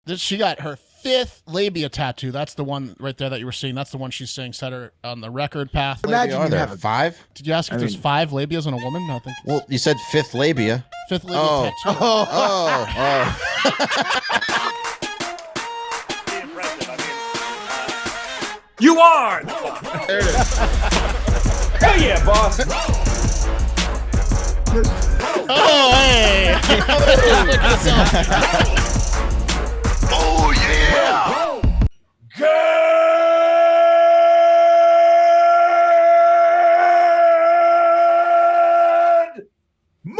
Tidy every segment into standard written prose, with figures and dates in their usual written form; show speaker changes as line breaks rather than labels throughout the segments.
She got her 5th labia tattoo. That's the one right there that you were seeing. That's the one she's saying set her on the record path.
Imagine
Are
you
there
have
5?
Did you ask if there's 5 labias on a woman? No, I think.
Well, you said 5th labia.
5th labia tattoo.
Oh.
You are!
There it is.
Hell yeah, boss!
Oh, hey!
Oh, yeah! Good morning!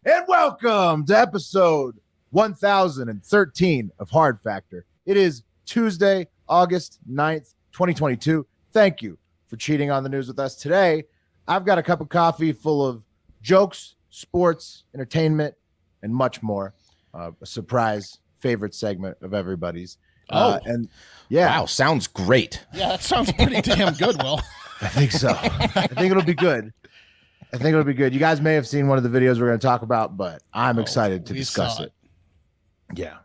And welcome to episode 1013 of Hard Factor. It is Tuesday, August 9th, 2022. Thank you for cheating on the news with us today. I've got a cup of coffee full of jokes, sports, entertainment, and much more. A surprise favorite segment of everybody's. And yeah.
Wow, sounds great.
Yeah, that sounds pretty damn good, Will.
I think so. I think it'll be good. You guys may have seen one of the videos we're going to talk about, but I'm excited to discuss it. Yeah,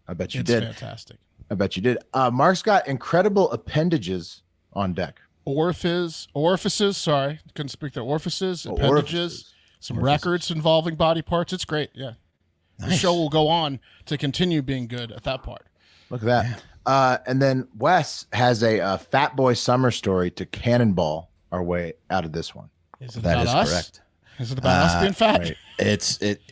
I bet you did.
It's fantastic.
I bet you did. Mark's got incredible appendages on deck.
Orifices, sorry. Couldn't speak there. Appendages, some records involving body parts. It's great, yeah.
Nice.
The show will go on to continue being good at that part.
Look at that. Yeah. And then Wes has a Fat Boy Summer story to cannonball our way out of this one.
Is it
That
about
is
us?
correct.
Is it about us being fat?
Right.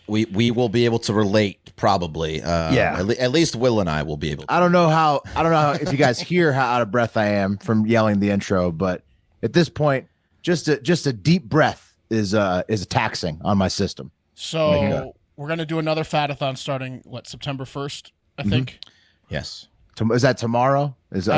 We will be able to relate probably. At least Will and I will be able to.
I don't know how if you guys hear how out of breath I am from yelling the intro, but at this point, just a deep breath is taxing on my system.
So we're gonna do another fatathon starting September 1st, I think.
Yes.
Is that tomorrow? Okay.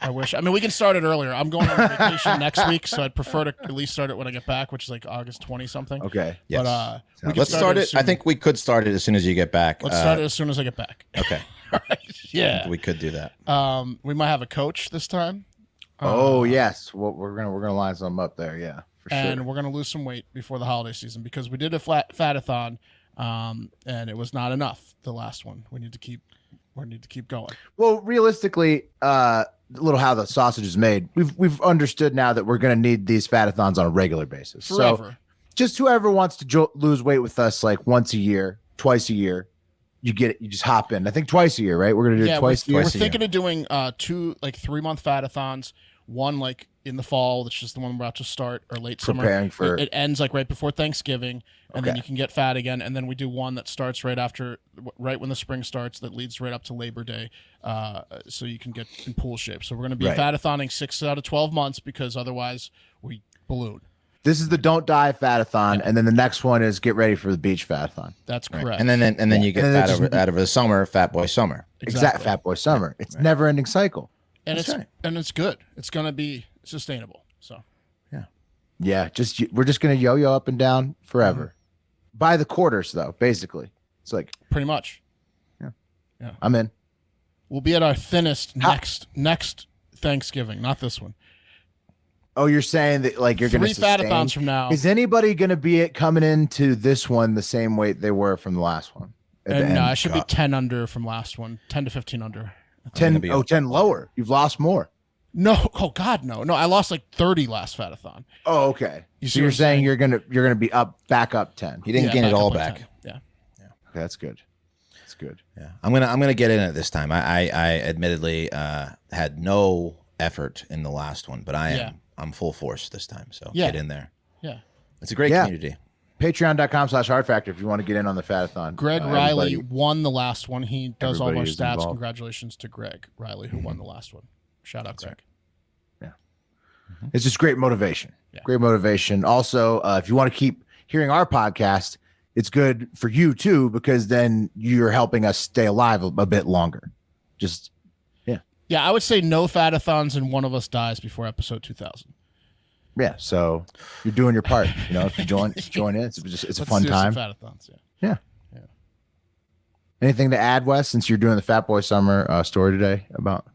I wish. I mean, we can start it earlier. I'm going on vacation next week, so I'd prefer to at least start it when I get back, which is like August 20 something.
Okay.
Yes.
But we can
Let's start it.
soon.
I think we could start it as soon as you get back.
Let's start it as soon as I get back.
Okay.
Yeah.
We could do that.
We might have a coach this time.
Oh yes. Well, we're gonna line some up there. Yeah, for sure.
And we're gonna lose some weight before the holiday season because we did a fatathon, and it was not enough. The last one. We need to keep going.
Well, realistically, a little how the sausage is made. We've understood now that we're going to need these fatathons on a regular basis.
Forever.
So just whoever wants to lose weight with us like once a year, twice a year, you get it. You just hop in. I think twice a year, right? We're going to do it twice a year.
We're thinking of doing 2 3-month fatathons. One like in the fall, which is the one we're about to start, or late
Preparing
summer.
for
it ends like right before Thanksgiving, and then
Okay.
you can get fat again. And then we do one that starts right when the spring starts, that leads right up to Labor Day, so you can get in pool shape. So we're going to be
Right.
fatathoning 6 out of 12 months because otherwise we balloon.
This is the Don't Die Fatathon, and then the next one is Get Ready for the Beach Fatathon.
That's correct.
And then you get
And then
fat out over the summer, Fat Boy Summer.
Exact Fat Boy Summer. It's never ending cycle.
and
That's
it's
right.
and it's good. It's going to be sustainable. So
Yeah, we're just gonna yo-yo up and down forever. By the quarters, though. Basically, it's like
pretty much.
I'm in.
We'll be at our thinnest next Thanksgiving, not this one.
Oh, you're saying that like you're going to
3 fatathons from now.
Is anybody going to be coming into this one the same weight they were from the last one?
And I should be 10 under from last one, 10 to 15 under.
10 lower. You've lost more.
No, oh God, no. I lost like 30 last fatathon.
Oh, okay.
You
So
see
you're
what I'm
saying you're gonna be back up 10.
He didn't gain it all
up by
back.
10. Yeah.
Okay, that's good. That's good.
Yeah, I'm gonna get in it this time. I admittedly had no effort in the last one, but I'm full force this time. So get in there.
Yeah.
It's a great community.
Patreon.com/hardfactor if you want to get in on the fatathon.
Greg Riley won the last one. He does all of our
everybody is
stats.
involved.
Congratulations to Greg Riley, who won the last one. Shout out, Greg.
It's just great motivation.
Yeah.
Great motivation. Also, if you want to keep hearing our podcast, it's good for you too, because then you're helping us stay alive a bit longer. Just
Yeah, I would say no fatathons and one of us dies before episode 2000.
yeah. So you're doing your part. You know, if you join in, it's a
Let's
fun
do some
time.
fatathons,
Yeah. Anything to add, Wes, since you're doing the Fat Boy Summer story today about?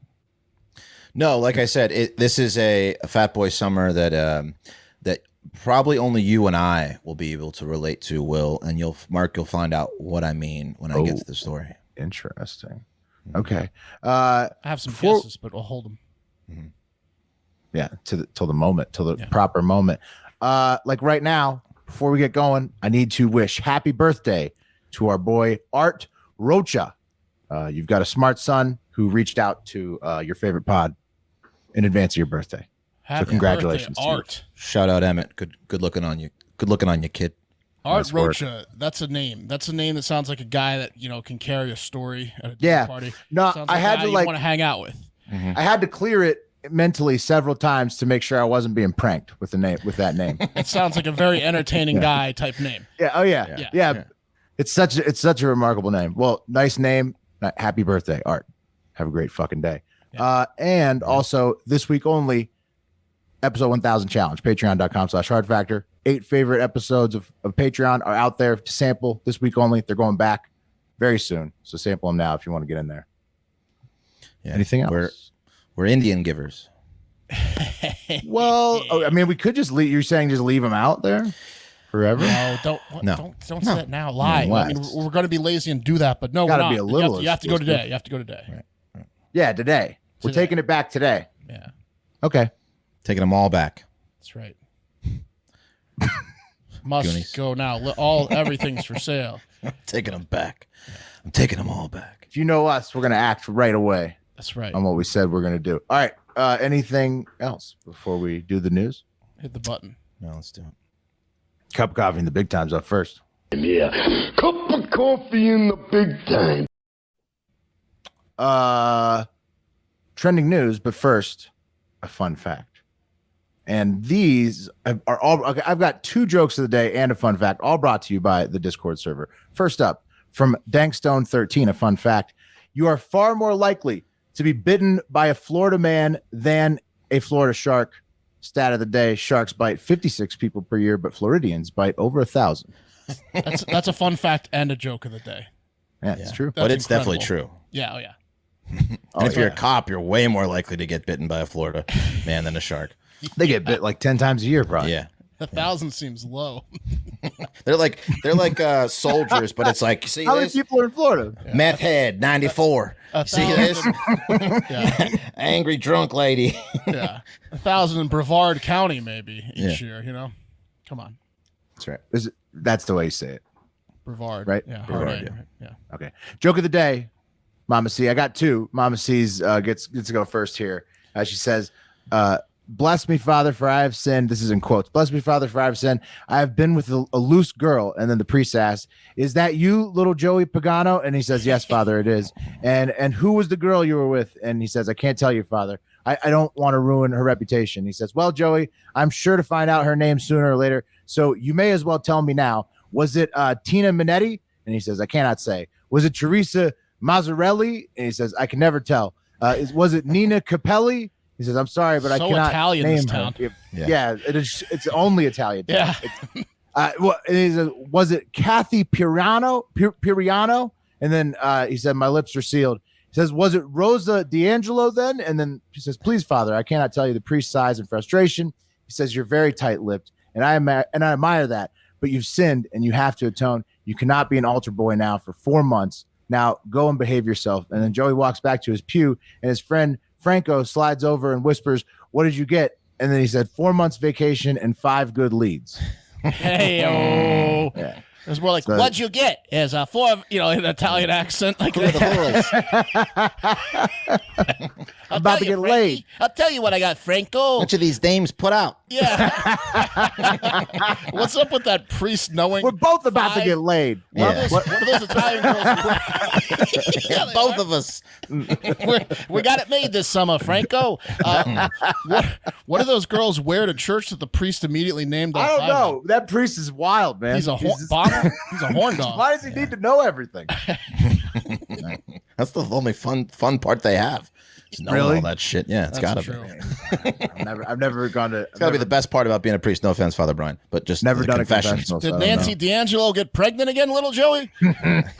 No, like I said, this is a Fat Boy Summer that probably only you and I will be able to relate to, Will, and you'll find out what I mean when I get to the story.
Interesting. Okay.
I have some guesses, but we'll hold them.
Mm-hmm.
Yeah, till the proper moment. Like right now, before we get going, I need to wish happy birthday to our boy Art Rocha. You've got a smart son who reached out to your favorite pod in advance of your birthday.
Happy
so congratulations,
birthday, Art.
Shout out Emmett. Good looking on you. Good looking on you, kid.
Art
Nice work.
Rocha. That's a name. That's a name that sounds like a guy that can carry a story at a dinner party.
No,
sounds
I had to
want to hang out with.
Mm-hmm.
I had to clear it mentally several times to make sure I wasn't being pranked with that name.
It sounds like a very entertaining guy type name.
Yeah. Oh yeah. It's such a remarkable name. Well, nice name. Happy birthday, Art. Have a great fucking day.
Yeah.
And also this week only, episode 1000 challenge, patreon.com/hard factor. 8 favorite episodes of Patreon are out there to sample this week only. They're going back very soon. So sample them now if you want to get in there.
Yeah.
Anything else?
We're Indian givers.
Well, I mean, we could just leave. You're saying just leave them out there forever?
No, don't say that now. Lie. I mean, we're going to be lazy and do that, but no,
Gotta
we're not.
be a little
you have to go today. You have to go today.
Right.
Yeah, today. We're taking it back today.
Yeah,
Okay.
Taking them all back.
that's right. Must
Goonies.
go now. Everything's for sale.
Taking them back. I'm taking them all back.
If you know us, we're going to act right away
That's right.
on what we said we're going to do. All right. Anything else before we do the news?
Hit the button.
No, let's do it.
Cup of coffee in the big times up first.
Yeah. Cup of coffee in the big time.
Trending news, but first, a fun fact. And these are all, okay, I've got 2 jokes of the day and a fun fact, all brought to you by the Discord server. First up, from Dankstone13, a fun fact. You are far more likely to be bitten by a Florida man than a Florida shark. Stat of the day, sharks bite 56 people per year, but Floridians bite over 1,000.
That's a fun fact and a joke of the day.
Yeah, it's true.
But it's
incredible.
definitely true.
Yeah, oh yeah.
And if you're a cop, you're way more likely to get bitten by a Florida man than a shark.
They get bit like 10 times a year, probably.
Yeah.
1,000 seems low.
They're like soldiers, but it's like, see
How many
this?
people are in Florida?
Meth head, 94. See this?
Yeah,
Angry drunk lady.
yeah. 1,000 in Brevard County maybe each year. Come on,
That's right. That's the way you say it.
Brevard.
Right?
Yeah,
Brevard,
hard A, yeah.
Okay. Joke of the day, Mama C. I got 2. Mama C's gets to go first here. She says, bless me, Father, for I have sinned. This is in quotes. Bless me, Father, for I have sinned. I have been with a loose girl. And then the priest asks, is that you, little Joey Pagano? And he says, yes, Father, it is. And who was the girl you were with? And he says, I can't tell you, Father. I don't want to ruin her reputation. He says, well, Joey, I'm sure to find out her name sooner or later. So you may as well tell me now. Was it Tina Minetti? And he says, I cannot say. Was it Teresa Mazzarelli? And he says, I can never tell. Was it Nina Capelli? He says, I'm sorry, but I cannot
Italian
name
this
her.
town.
Yeah, it's only Italian.
Yeah.
He says, was it Kathy Piriano? And then he said, my lips are sealed. He says, was it Rosa D'Angelo then? And then she says, please, Father, I cannot tell you the priest's sighs and frustration. He says, you're very tight-lipped, and I admire that, but you've sinned and you have to atone. You cannot be an altar boy now for 4 months. Now go and behave yourself. And then Joey walks back to his pew, and his friend Franco slides over and whispers, what did you get? And then he said, 4 months vacation and 5 good leads.
Hey,
Yeah.
It was more like,
So-
what'd you get? Is in an Italian accent. Like,
I'm about to get laid.
I'll tell you what I got, Franco.
Which of these dames put out?
Yeah. What's up with that priest knowing?
We're both about to
5
get laid.
Yeah.
What are those Italian girls? Yeah,
Both of us.
we got it made this summer, Franco. What do those girls wear to church that the priest immediately named?
I don't know. That priest is wild, man.
He's a he's a horn dog.
Why does he need to know everything?
That's the only fun part they have. Just knowing
Really?
all that shit. Yeah, it's
That's
gotta
true.
be.
I've never gone to.
It's gotta be the best part about being a priest. No offense, Father Brian, but just
Never
the
done
confessions.
a confessional. so I
Did
don't
Nancy
know.
D'Angelo get pregnant again, little Joey?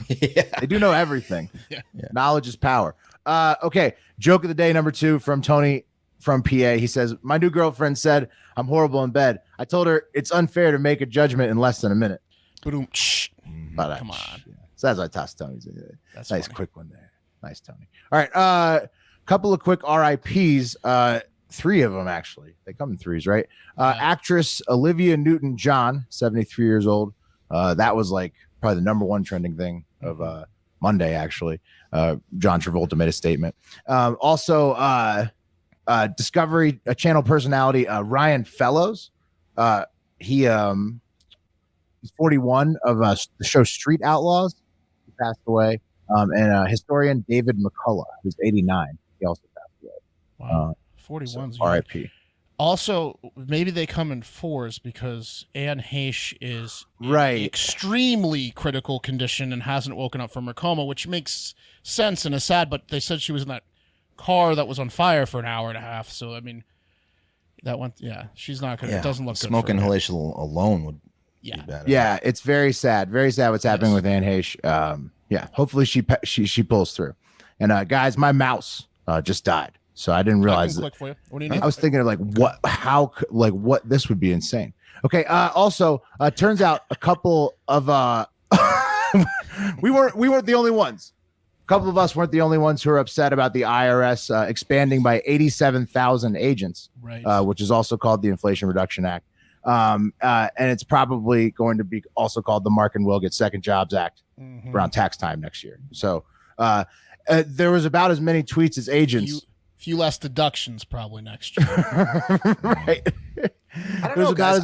They do know everything.
Yeah.
Knowledge is power. Okay. Joke of the day number 2 from Tony from PA. He says, my new girlfriend said I'm horrible in bed. I told her it's unfair to make a judgment in less than a minute.
Boom.
But,
Come on.
Yeah. So that's why I tossed Tony's.
That's
nice
funny.
quick one there. Nice, Tony. All right. Couple of quick RIPs. 3 of them, actually. They come in 3s, right? Actress Olivia Newton-John, 73 years old. That was like probably the number 1 trending thing of Monday, actually. John Travolta made a statement. Also, Discovery Channel personality Ryan Fellows. He's 41 of the show Street Outlaws. He passed away. And historian David McCullough, who's 89. He also passed away.
Wow. 41's
so RIP.
Also, maybe they come in 4s because Anne Heche is
right
in extremely critical condition and hasn't woken up from her coma, which makes sense and is sad. But they said she was in that car that was on fire for an hour and a half. So I mean, that went. Yeah, she's not gonna. It doesn't look good.
Smoke inhalation alone would. Be bad.
Yeah, it's very sad. Very sad what's happening with Anne Heche. Yeah, hopefully she pulls through. And guys, my mouse just died. So I didn't realize.
Click for you. What do you need?
I was thinking of like what this would be insane. Okay. Also, turns out a couple of we weren't the only ones. A couple of us weren't the only ones who are upset about the IRS expanding by 87,000 agents,
right?
Which is also called the Inflation Reduction Act. And it's probably going to be also called the Mark and Will Get Second Jobs Act around tax time next year. So there was about as many tweets as agents.
Few less deductions probably next year.
Right.
I don't know, guys.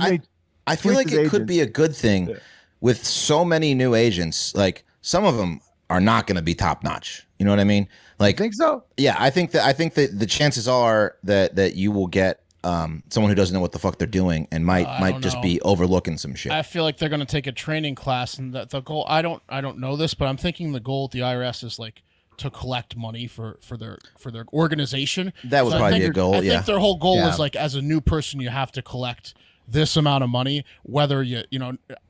I feel like it could be a good thing with so many new agents. Like some of them are not going to be top notch. You know what I mean? Like,
I think so.
Yeah, I think that the chances are that you will get someone who doesn't know what the fuck they're doing and might just be overlooking some shit.
I feel like they're going to take a training class, and the goal. I don't know this, but I'm thinking the goal at the IRS is like to collect money for their organization.
That would probably be a goal.
I think their whole goal is like, as a new person, you have to collect this amount of money. Whether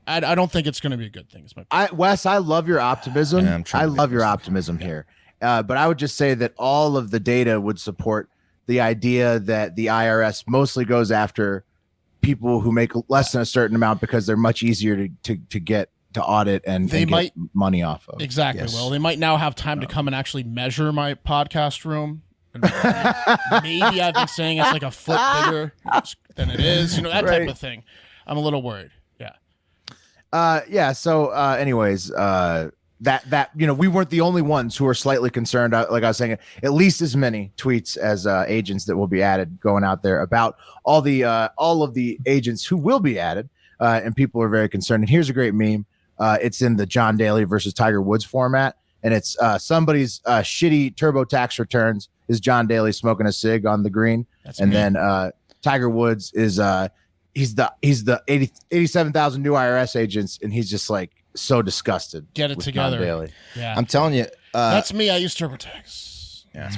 I don't think it's going to be a good thing.
Wes, I love your optimism.
Yeah,
I love your optimism here. But I would just say that all of the data would support the idea that the IRS mostly goes after people who make less than a certain amount because they're much easier to get to audit and get money off of.
Exactly. Yes. Well, they might now have time to come and actually measure my podcast room. And maybe I've been saying it's like a foot bigger than it is. That type of thing. I'm a little worried. Yeah.
Yeah. So, anyways, that we weren't the only ones who were slightly concerned. Like I was saying, at least as many tweets as agents that will be added going out there about all of the agents who will be added, and people are very concerned. And here's a great meme. It's in the John Daly versus Tiger Woods format, and it's somebody's shitty TurboTax returns is John Daly smoking a cig on the green, then Tiger Woods is he's the 87,000 new IRS agents, and he's just like so disgusted.
Get it together.
John Daly.
Yeah,
I'm telling you,
that's me. I use TurboTax.
Yeah.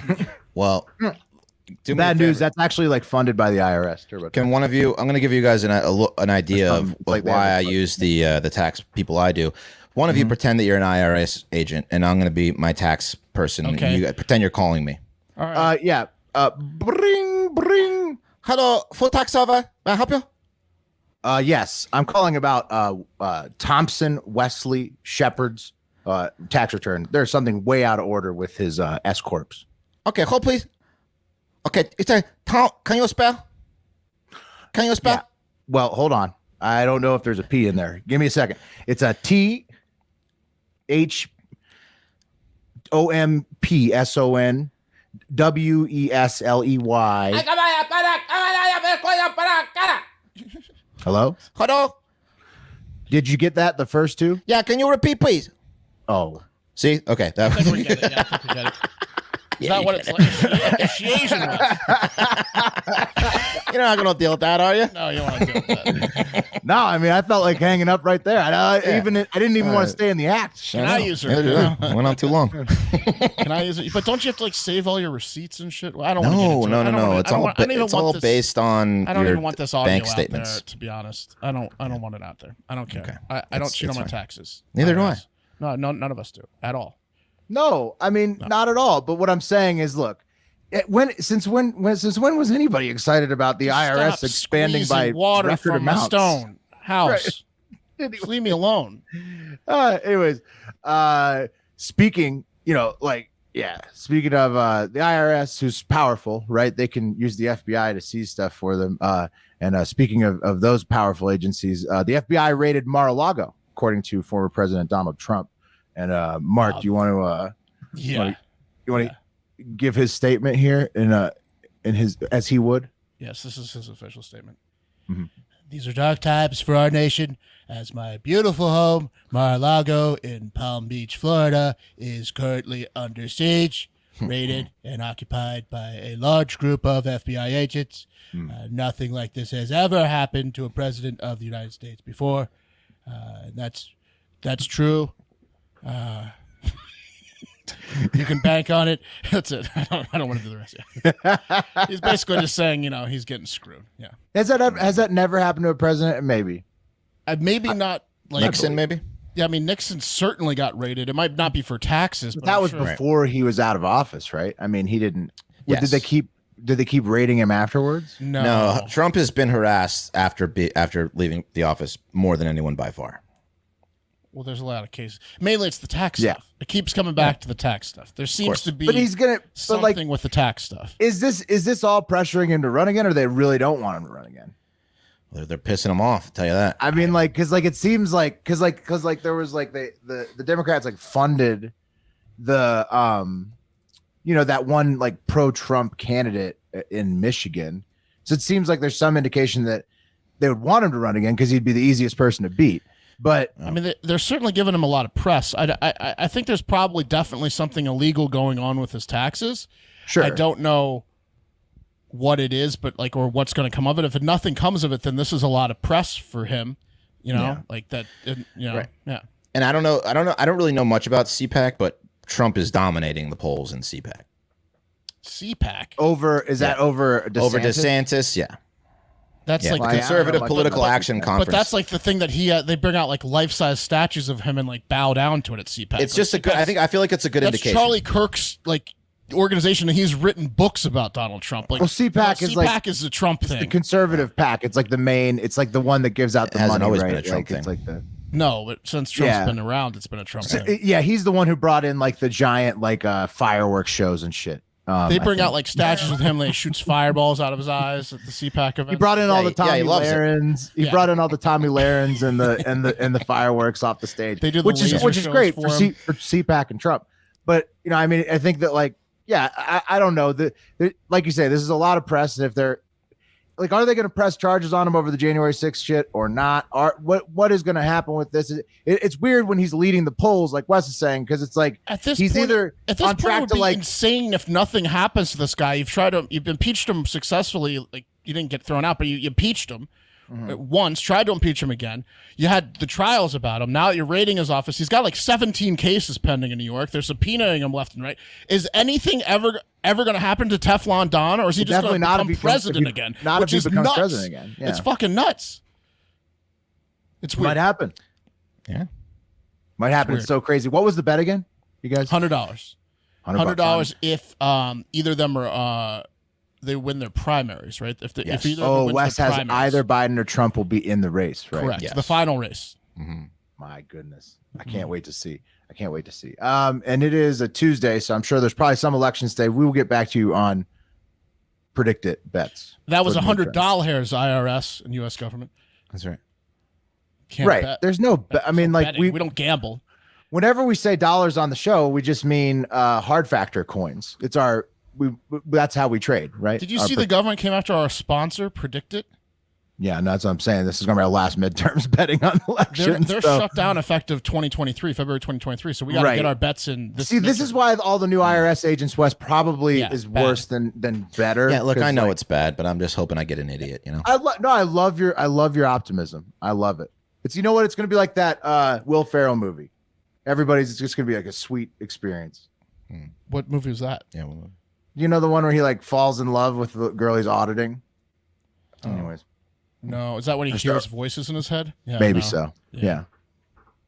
Well,
bad news. That's actually like funded by the IRS. TurboTax.
Can one of you? I'm going to give you guys an idea of why I use the tax people I do. One of you pretend that you're an IRS agent, and I'm going to be my tax person.
Okay.
You pretend you're calling me.
All right.
Yeah. Bring.
Hello, full tax server. May I help you?
Yes, I'm calling about Thompson Wesley Shepard's tax return. There's something way out of order with his S corps.
Okay, hold please. Okay, it's a Tom. Can you spell?
Yeah. Well, hold on. I don't know if there's a P in there. Give me a second. It's a THOMPSON WESLEY. Hello?
Hello?
Did you get that, the first two?
Yeah, can you repeat, please?
Oh.
See? Okay.
I think we get it. Yeah, I think we get it. Is that what it's like? Is she Asian?
You're not going to deal with that, are you?
No, you don't want to deal with that.
No, I mean, I felt like hanging up right there. I didn't even want to stay in the act.
Can I use her?
Yeah, went on too long.
Can I use it? But don't you have to like save all your receipts and shit? Well, I don't want to get into it.
No. It's all based on.
I don't even want this audio
bank
out
statements.
there. To be honest, I don't want it out there. I don't care.
Okay.
I don't cheat on my taxes.
Neither do I.
No, none of us do at all.
No, I mean, not at all. But what I'm saying is, look, Since when was anybody excited about the IRS expanding by
water
record
from
amounts?
my stone house? Right. Just leave me alone.
Anyways, speaking, speaking of the IRS, who's powerful, right? They can use the FBI to seize stuff for them. And speaking of those powerful agencies, the FBI raided Mar-a-Lago, according to former President Donald Trump. And Mark, do you want to give his statement here in his as he would?
Yes, this is his official statement.
Mm-hmm.
These are dark times for our nation, as my beautiful home, Mar-a-Lago in Palm Beach, Florida, is currently under siege, raided, and occupied by a large group of FBI agents. Nothing like this has ever happened to a president of the United States before. That's true. You can bank on it. That's it. I don't want to do the rest. Yeah. He's basically just saying, he's getting screwed. Yeah.
Has that never happened to a president? Maybe.
Maybe not. Like
Nixon, maybe.
Yeah, I mean Nixon certainly got raided. It might not be for taxes, but
that was before he was out of office, right? I mean, he didn't.
Yes.
Did they keep raiding him afterwards?
No.
Trump has been harassed after leaving the office more than anyone by far.
Well, there's a lot of cases. Mainly, it's the tax stuff. It keeps coming back to the tax stuff. There seems to be, something with the tax stuff.
Is this all pressuring him to run again, or they really don't want him to run again?
They're pissing him off. I'll tell you that.
I mean, because it seems like there was the Democrats funded the that one pro-Trump candidate in Michigan. So it seems like there's some indication that they would want him to run again because he'd be the easiest person to beat. But
I mean, they're certainly giving him a lot of press. I think there's probably definitely something illegal going on with his taxes.
Sure.
I don't know what it is, but or what's going to come of it. If nothing comes of it, then this is a lot of press for him. Like that.
Right.
Yeah.
And I don't know. I don't really know much about CPAC, but Trump is dominating the polls in CPAC.
CPAC
over that over DeSantis?
Over DeSantis, yeah.
That's
the Conservative Political Action Conference.
But that's the thing that they bring out life-size statues of him and bow down to it at CPAC.
It's just a good. I feel like it's a good indication.
That's Charlie Kirk's organization, and he's written books about Donald Trump.
CPAC
is the Trump thing.
The conservative PAC. It's the main. It's the one that gives out the money.
Hasn't always
right?
been a Trump thing.
It's
no, but since Trump's been around, it's been a Trump thing.
Yeah, he's the one who brought in the giant fireworks shows and shit.
They bring out statues with him. He shoots fireballs out of his eyes at the CPAC event.
He brought in all the Tommy Lahrens. He brought in all the Tommy Lahrens and the fireworks off the stage.
They do,
which is great for CPAC and Trump. But I mean, I think that I don't know that like you say, this is a lot of press. And if they're are they going to press charges on him over the January 6th shit or not? What is going to happen with this? It's weird when he's leading the polls, like Wes is saying, because it's
at this
he's
point,
either
at this
on
point
track
it would
to
be insane if nothing happens to this guy. You've impeached him successfully. You didn't get thrown out, but you impeached him once, tried to impeach him again. You had the trials about him. Now you're raiding his office. He's got 17 cases pending in New York. They're subpoenaing him left and right. Is anything ever going to happen to Teflon Don, or is he just going to become president again?
Not
which
if he
is
becomes
nuts.
president again. Yeah.
It's fucking nuts. It's weird.
Might happen.
Yeah,
might happen. It's so crazy. What was the bet again, you guys?
$100. $100 if either of them are they win their primaries, right? If either
Wes has either Biden or Trump will be in the race, right?
Correct. Yes. The final race.
Mm-hmm.
My goodness, I can't wait to see. And it is a Tuesday, so I'm sure there's probably some elections day. We will get back to you on predicted bets.
That was $100 IRS and U.S. government.
That's right.
Can't
right.
Bet.
There's no. I mean,
we don't gamble.
Whenever we say dollars on the show, we just mean hard factor coins. It's our. That's how we trade, right?
Did you see the government came after our sponsor, Predict It?
Yeah, no, that's what I'm saying. This is going to be our last midterms betting on elections.
They're shut down effective February 2023. So we got to get our bets in. This
is why all the new IRS agents, West, probably is worse than better.
Yeah, look, I know it's bad, but I'm just hoping I get an idiot.
I love your optimism. I love it. It's it's going to be like that Will Ferrell movie. It's just going to be a sweet experience.
What movie was that?
Yeah.
You know the one where he falls in love with the girl he's auditing? Anyways.
No, is that when he hears voices in his head? Yeah,
maybe so. Yeah.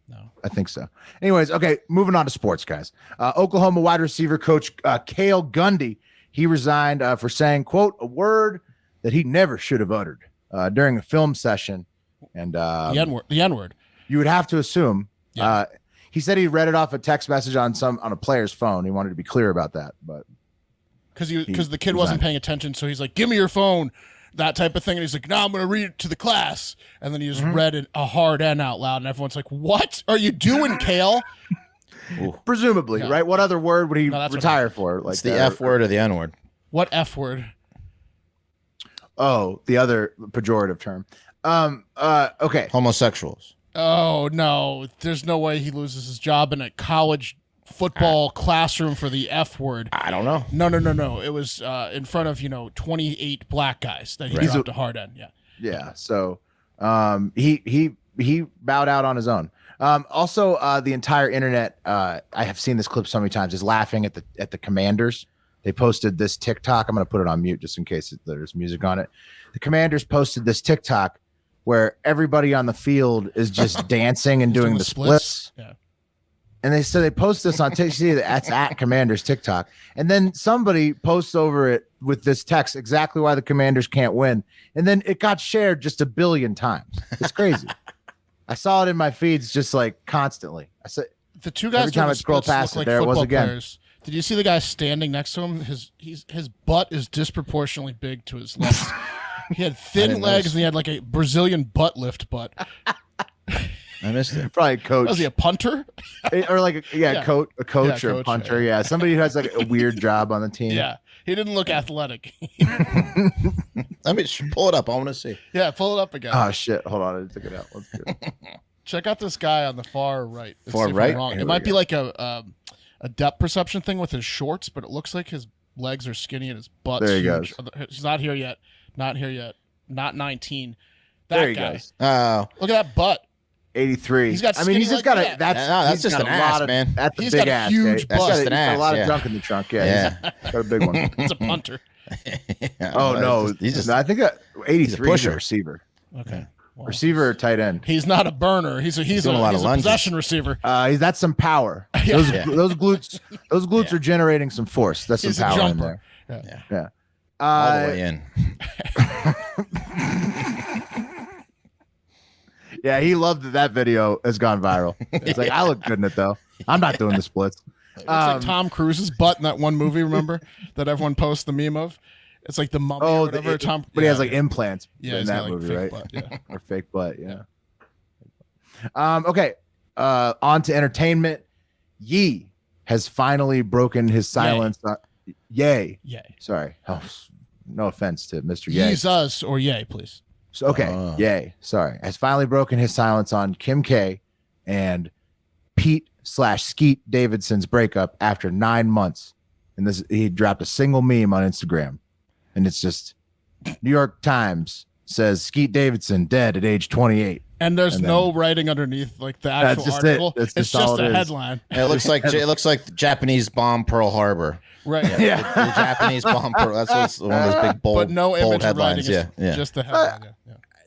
No.
I think so. Anyways, okay, moving on to sports, guys. Oklahoma wide receiver coach Cale Gundy, he resigned for saying, quote, a word that he never should have uttered during a film session. And
the N-word.
You would have to assume. Yeah. He said he read it off a text message on a player's phone. He wanted to be clear about that, but
because the kid wasn't paying attention, so he's like, "Give me your phone," that type of thing, and he's like, "No, I'm going to read it to the class," and then he just read a hard N out loud, and everyone's like, "What are you doing, Cale?"
Presumably, right? What other word would he retire for?
Like it's the F word or the N word?
What F word?
Oh, the other pejorative term. Okay.
Homosexuals.
Oh no, there's no way he loses his job in a college football classroom for the F word.
I don't know.
No. It was in front of 28 black guys that he dropped a hard N. Yeah.
So he bowed out on his own. Also, the entire internet, I have seen this clip so many times, is laughing at the Commanders. They posted this TikTok. I'm going to put it on mute just in case there's music on it. The Commanders posted this TikTok where everybody on the field is just dancing and doing the splits.
Yeah.
And they post this on TikTok. That's at Commanders TikTok. And then somebody posts over it with this text exactly why the Commanders can't win. And then it got shared just 1 billion times. It's crazy. I saw it in my feeds just like constantly. I said
the two guys
every time I scroll past it, there it was again.
Players. Did you see the guy standing next to him? His butt is disproportionately big to his legs. He had thin legs and he had like a Brazilian butt lift butt.
I missed it.
Probably a coach.
Was he a punter?
Or like a coach or a punter. Yeah. Somebody who has like a weird job on the team.
Yeah. He didn't look athletic.
Let me pull it up. I want to see.
Yeah, pull it up again.
Oh shit. Hold on. I took it out. Let's do it.
Check out this guy on the far right.
Far right?
It might be like a depth perception thing with his shorts, but it looks like his legs are skinny and his butt's
there he
huge.
goes.
He's not here yet. Not here yet. Not 19. That
there he
guy.
goes.
Oh.
Look at that butt.
83.
He's got
he's just got a
that's just an ass, man.
That's
he's
a big
got a
ass.
huge butt.
He's
just an
got
ass,
a lot of junk in the trunk. Yeah. He's got a big one.
It's a punter.
Oh no. No, I think 83 is a receiver.
Okay. Well,
receiver or tight end.
He's not a burner. He's a possession receiver.
That's some power. Those glutes are generating some force. That's some power in there. Yeah.
All the way in.
Yeah, he loved that video has gone viral. It's like, I look good in it though. I'm not doing the splits.
It's like Tom Cruise's butt in that one movie, remember? That everyone posts the meme of? It's like the mummy or whatever.
But he has like implants
in
that movie, right?
Butt, yeah.
Or fake butt, yeah. Okay. On to entertainment. Ye has finally broken his silence. Yay. Sorry. Oh, no offense to Mr. Ye.
Ye's us or yay, please.
So, okay. Yay. Sorry. Has finally broken his silence on Kim K and Pete/Skeet Davidson's breakup after 9 months. And he dropped a single meme on Instagram. And it's just New York Times says Skeet Davidson dead at age 28.
And there's no writing underneath like the actual article. It's just a headline.
It looks like the Japanese bomb Pearl Harbor.
Right.
Yeah.
The Japanese bomb Pearl. That's one of those big bold,
but no
bold
image
headlines.
Writing. Yeah. Just the headline.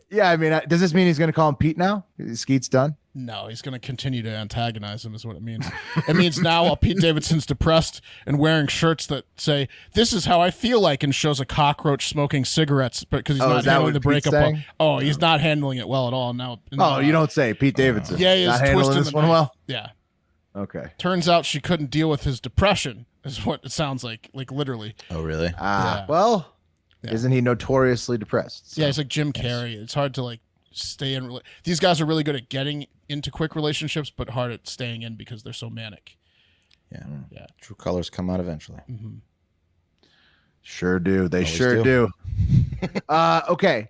Yeah, I mean, does this mean he's going to call him Pete now? Skeet's done?
No, he's going to continue to antagonize him is what it means. It means now while Pete Davidson's depressed and wearing shirts that say, "This is how I feel like," and shows a cockroach smoking cigarettes because he's not handling the breakup well. Oh, he's not handling it well at all now.
You don't say. Pete Davidson.
Yeah, he's twisting
this one well?
Yeah.
Okay.
Turns out she couldn't deal with his depression is what it sounds like literally.
Oh, really?
Well, isn't he notoriously depressed? So.
Yeah, he's like Jim Carrey. It's hard to stay in. These guys are really good at getting into quick relationships, but hard at staying in because they're so manic.
Yeah. True colors come out eventually.
Mm-hmm.
Sure do. They sure do. Okay.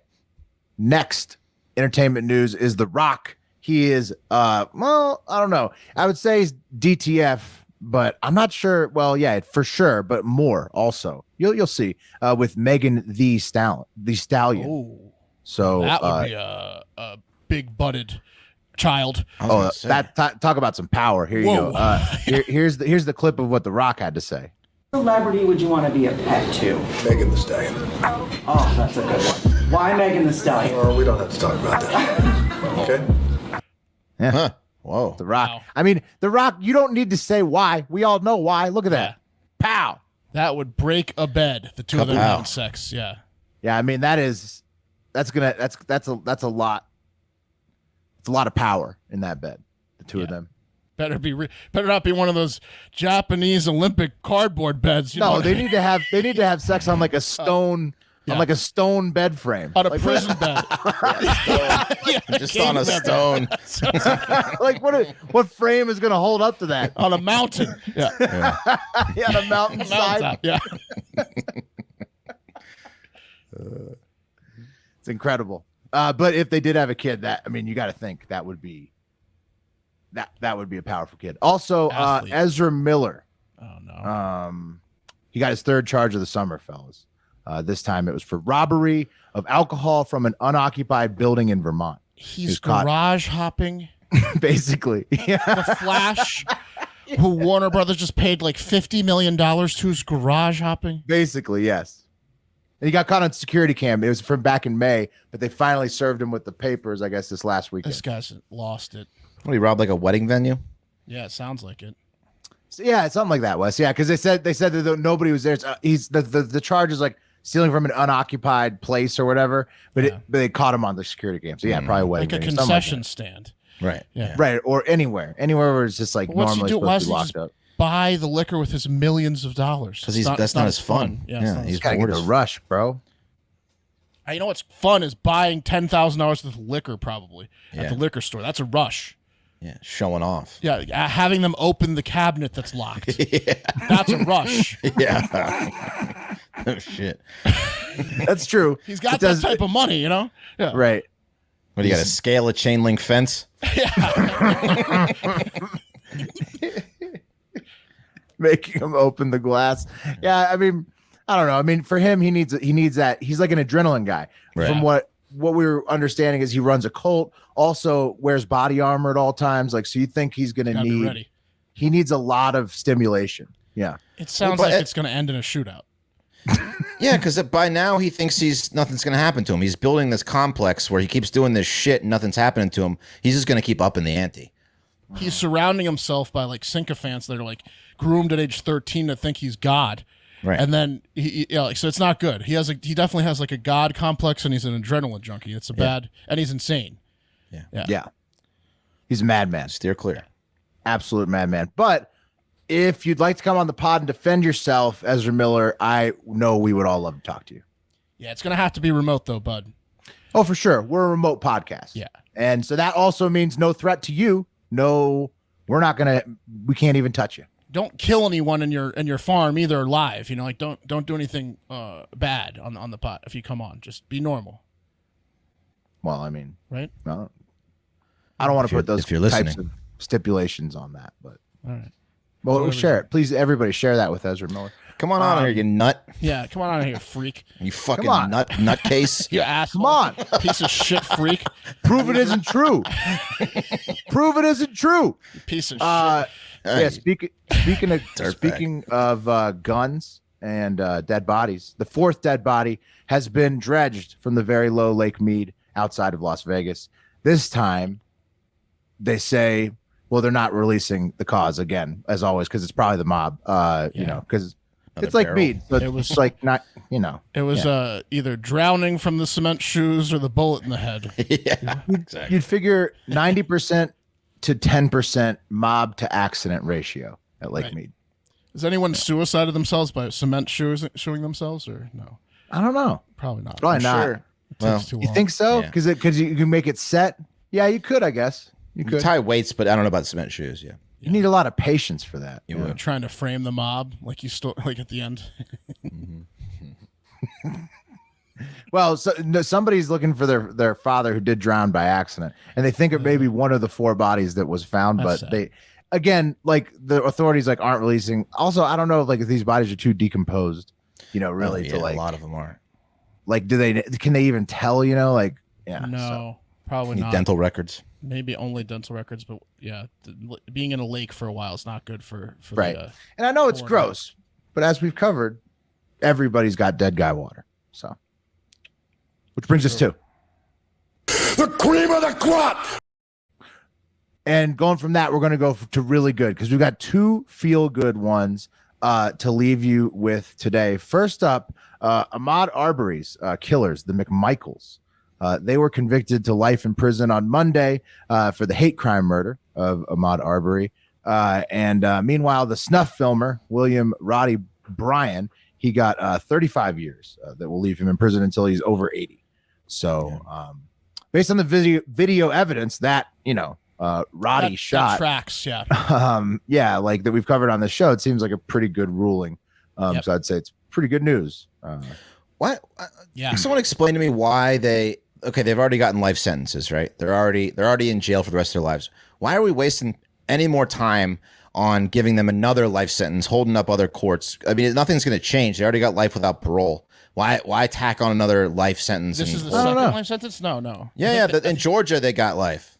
Next entertainment news is The Rock. He is, I don't know. I would say he's DTF, but I'm not sure. Well, yeah, for sure, but more also. You'll see with Megan Thee Stallion.
Oh,
so
that would be a big-butted child.
Talk about some power. Here you go. Here's the clip of what The Rock had to say.
Celebrity would you want to be a pet to?
Megan Thee Stallion.
Oh, that's a good one. Why Megan Thee Stallion?
Well, we don't have to talk about that. Okay.
Yeah.
Huh. Whoa.
The Rock.
Wow.
I mean, The Rock, you don't need to say why. We all know why. Look at that. Pow.
That would break a bed. The two of them having sex. Yeah.
Yeah, I mean that's a lot. It's a lot of power in that bed. The two of them.
Better not be one of those Japanese Olympic cardboard beds.
They need to have sex on like a stone. On like a stone bed frame.
On a prison bed.
Just on a stone.
Like what frame is going to hold up to that?
On a mountain. Yeah.
On a mountainside.
Yeah.
It's incredible. But if they did have a kid, you got to think that would be a powerful kid. Also, Ezra Miller.
Oh no.
He got his third charge of the summer, fellas. This time it was for robbery of alcohol from an unoccupied building in Vermont.
He's garage hopping.
Basically. Yeah.
The Flash, who Warner Brothers just paid like $50 million to, his garage hopping.
Basically, yes. And he got caught on security cam. It was from back in May, but they finally served him with the papers, I guess, this last weekend.
This guy's lost it.
What, he robbed like a wedding venue?
Yeah, it sounds like it.
So, yeah, it's something like that, Wes. Yeah, because they said that nobody was there. He's the charge is like stealing from an unoccupied place or whatever, but they caught him on the security cam. So yeah, probably wedding
like a
venue,
concession stand.
Right.
Yeah.
Right. Or anywhere where it's just like normally supposed to be locked up.
Buy the liquor with his millions of dollars.
Because that's not his fun.
Yeah,
he's got to get the rush, bro.
You know what's fun is buying $10,000 worth of liquor probably at the liquor store. That's a rush.
Yeah, showing off.
Yeah, having them open the cabinet that's locked. That's a rush.
Yeah. Oh, shit.
That's true.
He's got that type of money, you know? Yeah.
Right.
What, do you got to scale a chain link fence?
Yeah.
Making him open the glass. Yeah, I mean, I don't know. I mean, for him, he needs that. He's like an adrenaline guy. Right. From what we were understanding is he runs a cult, also wears body armor at all times. Like, so you think he's going to he needs a lot of stimulation. Yeah.
It sounds like it's going to end in a shootout.
Yeah, because by now he thinks nothing's going to happen to him. He's building this complex where he keeps doing this shit and nothing's happening to him. He's just going to keep upping the ante.
He's surrounding himself by like sycophants that are like groomed at age 13 to think he's God.
Right.
And then so it's not good. He definitely has like a God complex, and he's an adrenaline junkie. It's bad, and he's insane.
Yeah. He's a madman.
Steer clear.
Absolute madman. But if you'd like to come on the pod and defend yourself, Ezra Miller, I know we would all love to talk to you.
Yeah, it's gonna have to be remote though, bud.
Oh, for sure. We're a remote podcast.
Yeah.
And so that also means no threat to you. No, we can't even touch you.
Don't kill anyone in your farm either live. You know, like don't do anything bad on the pot if you come on. Just be normal.
Well, I mean,
right?
No, I don't want to put those
types
of stipulations on that, but
all right.
Well, we'll share it. Please, everybody, share that with Ezra Miller.
Come on here, you nut.
Yeah, come on here, freak.
You fucking nutcase.
You asshole.
Come on.
Piece of shit freak.
Prove it isn't true. Prove it isn't true.
You piece of shit.
Yeah, speaking of guns and dead bodies, the fourth dead body has been dredged from the very low Lake Mead outside of Las Vegas. This time, they say, well, they're not releasing the cause again, as always, because it's probably the mob. You know, because it's like Mead, but it was like not, you know.
It was either drowning from the cement shoes or the bullet in the head.
Yeah, exactly.
You'd figure 90% to 10% mob to accident ratio at Lake Mead.
Has anyone suicided themselves by cement shoeing themselves, or no?
I don't know.
Probably not.
Probably not.
Sure. It takes too long.
You think so? Because you can make it set. Yeah, you could. I guess you could
tie weights, but I don't know about cement shoes. Yeah,
you need a lot of patience for that.
You're trying to frame the mob like like at the end.
Well, somebody's looking for their father who did drown by accident, and they think it may be one of the four bodies that was found. But they, again, like the authorities, like aren't releasing. Also, I don't know if these bodies are too decomposed. You know, really, to like
a lot of them are.
Like, can they even tell? You know, like
no, probably not.
Dental records.
Maybe only dental records, but yeah, being in a lake for a while is not good for
right. And I know it's gross, but as we've covered, everybody's got dead guy water. So, which brings us to
the cream of the crop.
And going from that, we're going to go to really good because we've got two feel good ones. to leave you with today. First up, Ahmaud Arbery's killers, the McMichaels. They were convicted to life in prison on Monday for the hate crime murder of Ahmaud Arbery. And meanwhile, the snuff filmer, William Roddy Bryan, he got 35 years that will leave him in prison until he's over 80. So based on the video evidence that, Roddy shot.
That tracks, yeah.
Like that we've covered on the show, it seems like a pretty good ruling. So I'd say it's pretty good news.
What?
Yeah.
Someone explain to me why they've already gotten life sentences, right? They're already in jail for the rest of their lives. Why are we wasting any more time on giving them another life sentence, holding up other courts? I mean, nothing's going to change. They already got life without parole. Why tack on another life sentence?
This is the second life sentence? No.
Yeah. In Georgia, they got life.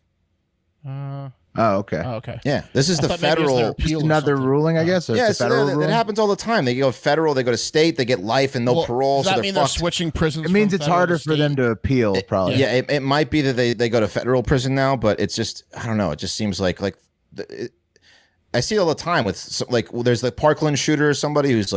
Okay.
Yeah, this is the federal.
Another ruling, I guess.
Yeah, it happens all the time. They go federal, they go to state, they get life and no parole.
Does that mean they're switching prisons?
It means it's harder for them to appeal, probably.
Yeah, it might be that they go to federal prison now, but it's just, I don't know. It just seems like I see it all the time with there's the Parkland shooter or somebody who's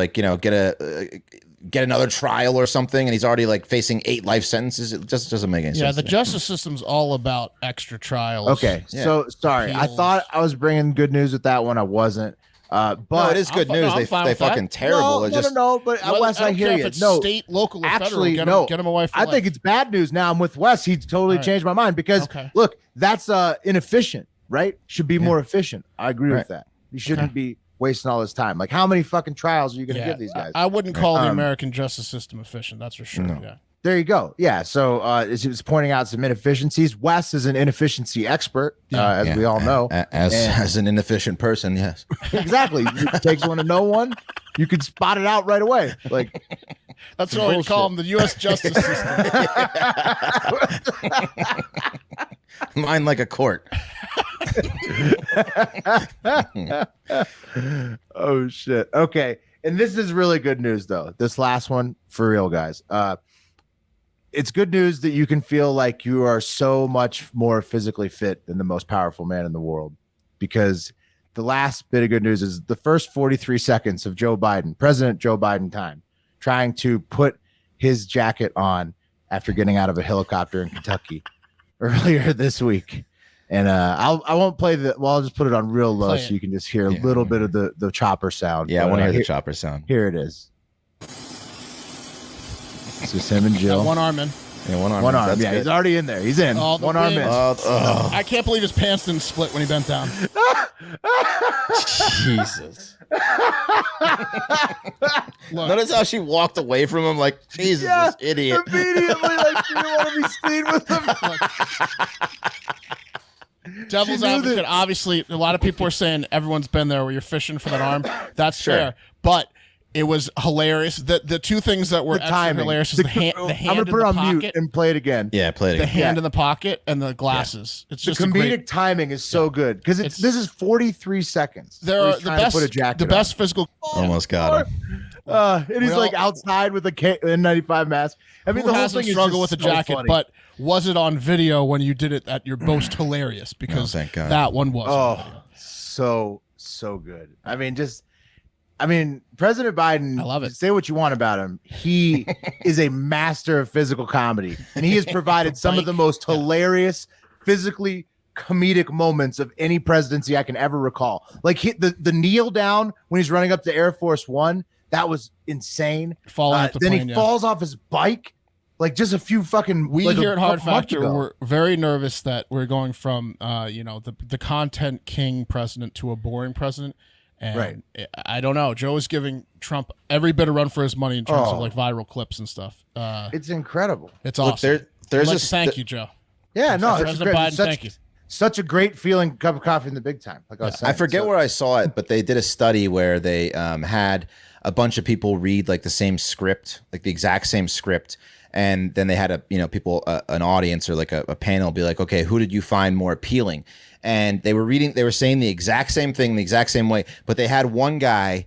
get another trial or something, and he's already facing 8 life sentences. It just doesn't make any sense.
Yeah, the justice system's all about extra trials.
Okay, so sorry, I thought I was bringing good news with that one. I wasn't. But
no, it is good news. They fucking terrible.
No. But Wes, I hear you. No,
state, local, or
actually,
federal, get him away from
I think it's bad news. Now I'm with Wes. He totally changed my mind because look, that's inefficient, right? Should be more efficient. I agree with that. You shouldn't be wasting all this time. Like, how many fucking trials are you going to give these guys?
I wouldn't call the American justice system efficient. That's for sure. No. Yeah.
There you go. Yeah. So as he was pointing out some inefficiencies, Wes is an inefficiency expert, as we all know.
As an inefficient person, yes.
Exactly. It takes one to know one. You could spot it out right away.
That's what we call them, the U.S. justice system.
Mine like a court.
Oh shit. Okay. And this is really good news though. This last one, for real, guys. It's good news that you can feel like you are so much more physically fit than the most powerful man in the world, because the last bit of good news is the first 43 seconds of President Joe Biden time, trying to put his jacket on after getting out of a helicopter in Kentucky earlier this week. And I won't play I'll just put it on real low so you can just hear a little bit of the chopper sound.
Yeah, I want to hear the chopper sound.
Here it is. It's just him and Jill.
One arm in.
Yeah, one arm.
Yeah, good. He's already in there. He's in. One arm in.
I can't believe his pants didn't split when he bent down.
Jesus. Notice how she walked away from him like, Jesus, this idiot.
Immediately, like, you don't want to be seen with him.
Devil's advocate, obviously, a lot of people are saying everyone's been there where you're fishing for that arm. That's fair. But it was hilarious. The two things that were extra hilarious is the hand
I'm going to put it on mute and play it again.
Yeah, play it again.
The hand in the pocket and the glasses. It's just
the comedic timing is so good because this is 43 seconds.
There are the best physical.
Almost got him.
And he's outside with a N95 mask. I mean, the whole thing is struggle with a jacket,
funny. But was it on video when you did it at your most hilarious? Because
thank God.
That one was.
So good. President Biden,
I love it.
Say what you want about him. He is a master of physical comedy, and he has provided some of the most hilarious, physically comedic moments of any presidency I can ever recall. Like the kneel down when he's running up to Air Force One, that was insane. He falls off his bike. Like just a few fucking.
We here at Hard Factor were very nervous that we're going from the content king president to a boring president. And I don't know. Joe is giving Trump every bit of run for his money in terms of viral clips and stuff.
It's incredible.
It's awesome. Thank you, Joe.
Yeah, no,
President Biden, thank you.
Such a great feeling, cup of coffee in the big time. Like I was saying.
I forget where I saw it, but they did a study where they had a bunch of people read the same script, like the exact same script. And then they had an audience or a panel be like, okay, who did you find more appealing? And they were saying the exact same thing, the exact same way. But they had one guy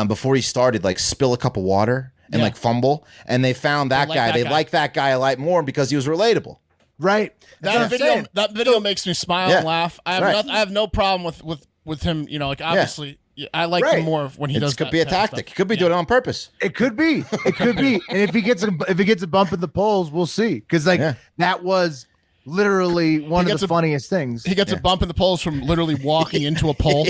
before he started, spill a cup of water and fumble. And they found that guy. They liked that guy a lot more because he was relatable.
Right.
That video makes me smile and laugh. I have no problem with him, obviously Yeah, I like him more when he does.
It could be a tactic. He could be doing it on purpose.
It could be. It could be. And if he gets a bump in the polls, we'll see. Because that was literally one of the funniest things.
He gets a bump in the polls from literally walking into a pole.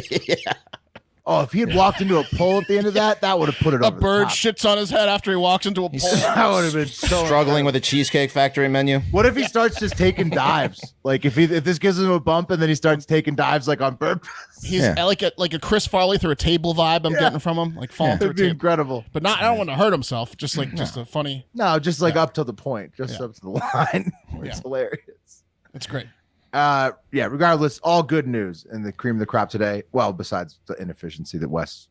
Oh, if he had walked into a pole at the end of that would have put it over
A bird
the top.
shits on his head after he walks into a pole.
That would have been so
struggling with a Cheesecake Factory menu.
What if he starts just taking dives? Like if this gives him a bump and then he starts taking dives like on purpose.
He's like a Chris Farley through a table vibe I'm getting from him, like falling through a table.
Incredible.
But I don't want to hurt himself. Just a funny.
No, just like up to the point, just up to the line. It's hilarious.
It's great.
Regardless, all good news in the cream of the crop today. Well, besides the inefficiency that Wes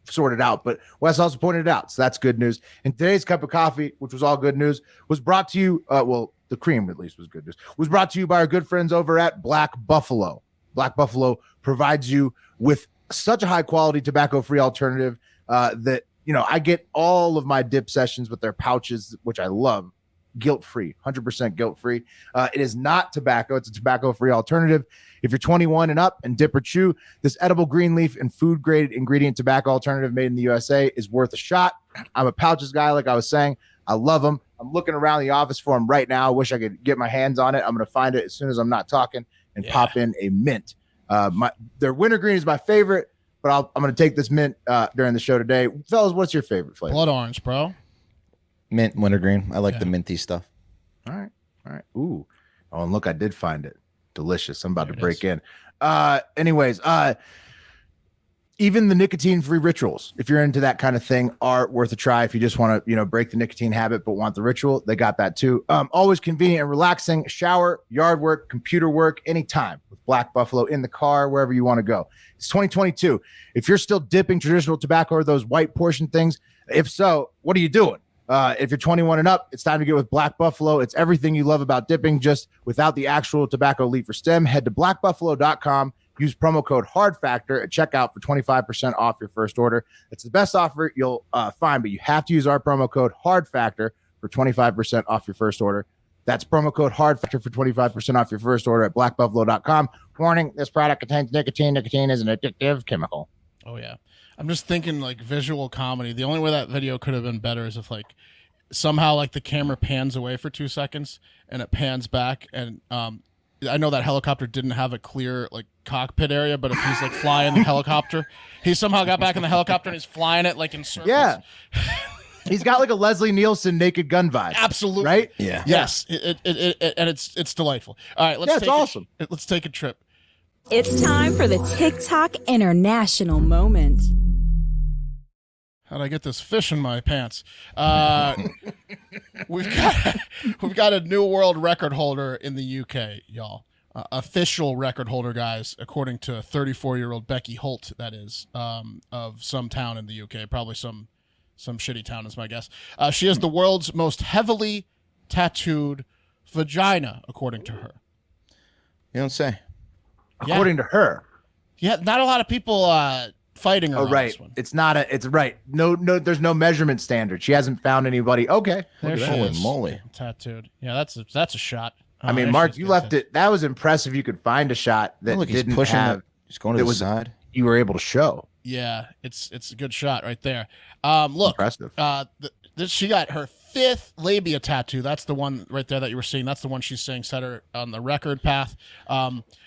sorted out, but Wes also pointed it out. So that's good news. And today's cup of coffee, which was all good news, was brought to you. The cream at least was good news. Was brought to you by our good friends over at Black Buffalo. Black Buffalo provides you with such a high quality tobacco-free alternative that I get all of my dip sessions with their pouches, which I love. Guilt-free, 100% guilt-free. It is not tobacco. It's a tobacco-free alternative. If you're 21 and up and dip or chew, this edible green leaf and food-grade ingredient tobacco alternative made in the USA is worth a shot. I'm a pouches guy, like I was saying. I love them. I'm looking around the office for them right now. I wish I could get my hands on it. I'm going to find it as soon as I'm not talking and pop in a mint. Their wintergreen is my favorite, but I'm going to take this mint during the show today. Fellas, what's your favorite flavor?
Blood orange, bro.
Mint wintergreen. I like the minty stuff.
All right. Ooh. Oh, and look, I did find it. Delicious. I'm about to break in. Even the nicotine-free rituals, if you're into that kind of thing, are worth a try. If you just want to, break the nicotine habit but want the ritual, they got that too. Always convenient and relaxing. Shower, yard work, computer work, anytime with Black Buffalo in the car, wherever you want to go. It's 2022. If you're still dipping traditional tobacco or those white portion things, if so, what are you doing? If you're 21 and up, it's time to get with Black Buffalo. It's everything you love about dipping, just without the actual tobacco leaf or stem. Head to blackbuffalo.com. Use promo code HARDFACTOR at checkout for 25% off your first order. It's the best offer you'll find, but you have to use our promo code HARDFACTOR for 25% off your first order. That's promo code HARDFACTOR for 25% off your first order at blackbuffalo.com. Warning, this product contains nicotine. Nicotine is an addictive chemical.
Oh, yeah. I'm just thinking like visual comedy. The only way that video could have been better is if somehow the camera pans away for 2 seconds and it pans back. And I know that helicopter didn't have a clear cockpit area, but if he's flying the helicopter, he somehow got back in the helicopter and he's flying it in circles.
Yeah. He's got a Leslie Nielsen Naked Gun vibe.
Absolutely.
Right?
Yeah.
Yes. And it's delightful. All right. Let's
awesome.
Let's take a trip.
It's time for the TikTok International Moment.
How'd I get this fish in my pants? We've got a new world record holder in the UK, y'all. Official record holder, guys, according to 34-year-old Becky Holt, that is, of some town in the UK, probably some shitty town is my guess. She has the world's most heavily tattooed vagina, according to her.
You don't say.
According to her.
Yeah, not a lot of people fighting her.
Oh,
on
right.
This one.
It's right. No, there's no measurement standard. She hasn't found anybody. Okay.
There she
Holy
is.
moly.
Tattooed. Yeah, that's a shot.
I mean, Mark, you left it. That was impressive. You could find a shot that
Look, he's
didn't
pushing
have.
He's going to the side.
You were able to show.
Yeah, it's a good shot right there. Look,
Impressive.
She got her 5th labia tattoo. That's the one right there that you were seeing. That's the one she's saying set her on the record path.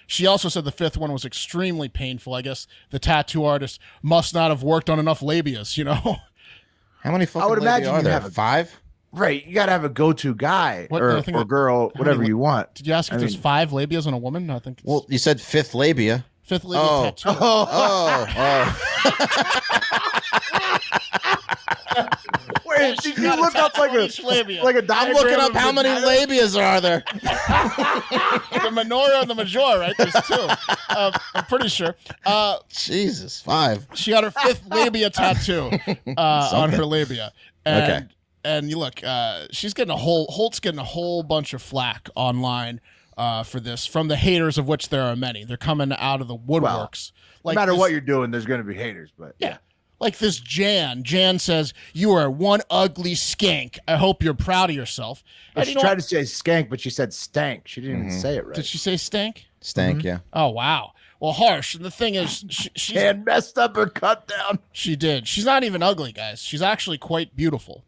She also said the 5th one was extremely painful. I guess the tattoo artist must not have worked on enough labias,
How many fucking
I would imagine
labia are
you
there?
have
5?
Right. You got to have a go-to guy
What-
or
I think that-
girl, whatever
many-
you want.
Did you ask if there's 5 labias on a woman? No, I think it's
Well, you said 5th labia.
5th labia tattoo.
Wait, did you look up like a diagram?
I'm looking up
of
how many
vagina?
labias are there.
The minora and the major, right? There's 2. I'm pretty sure.
Jesus, 5.
She got her 5th labia tattoo on her labia. And,
Okay.
And you look, Holt's getting a whole bunch of flack online for this from the haters, of which there are many. They're coming out of the woodworks.
No matter what you're doing, there's going to be haters. But
yeah. Like this Jan. Jan says, "You are one ugly skank. I hope you're proud of yourself." And
she tried to say skank, but she said stank. She didn't even say it right.
Did she say stank?
Stank, yeah.
Oh, wow. Well, harsh. And the thing is, she
And messed up her cut down.
She did. She's not even ugly, guys. She's actually quite beautiful.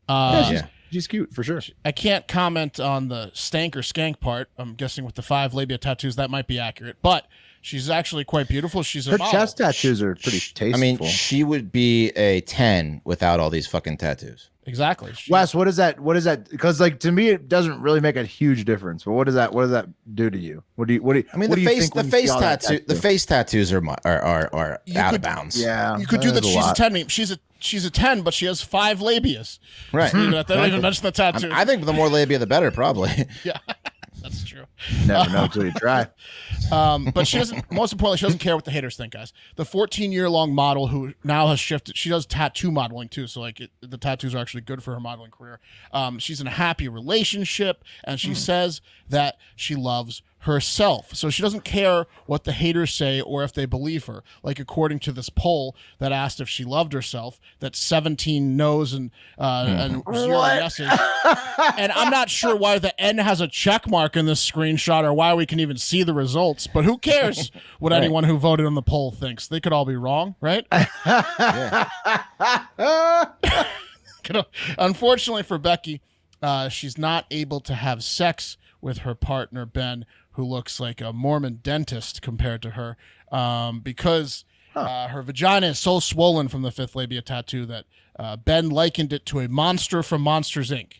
She's cute for sure.
I can't comment on the stank or skank part. I'm guessing with the 5 labia tattoos, that might be accurate. But she's actually quite beautiful. She's a
Her
model.
chest tattoos are pretty tasteful.
I mean, she would be a 10 without all these fucking tattoos.
Exactly.
Wes, what is that? What is that? Because like to me, it doesn't really make a huge difference. But what does that? What does that do to you? What do you?
I mean,
what do you
the face,
think
the
when you
face
see all that
tattoo, the face tattoos are out of bounds.
Yeah,
You could do
that
that.
is a
She's a
lot.
10 meme. She's a 10, but she has 5 labias.
Right.
They don't even mention the tattoos.
I think the more labia, the better, probably.
Yeah, that's true.
Never know until you try.
But she doesn't. Most importantly, she doesn't care what the haters think, guys. The 14-year-long model who now has shifted. She does tattoo modeling too, so like the tattoos are actually good for her modeling career. She's in a happy relationship, and she says that she loves herself. So she doesn't care what the haters say or if they believe her. Like according to this poll that asked if she loved herself, that 17 no's and 0 yeses. And I'm not sure why the N has a check mark in this screenshot or why we can even see the results, but who cares what anyone who voted on the poll thinks? They could all be wrong, right? Unfortunately for Becky, she's not able to have sex with her partner, Ben, who looks like a Mormon dentist compared to her, because her vagina is so swollen from the 5th labia tattoo that Ben likened it to a monster from Monsters, Inc.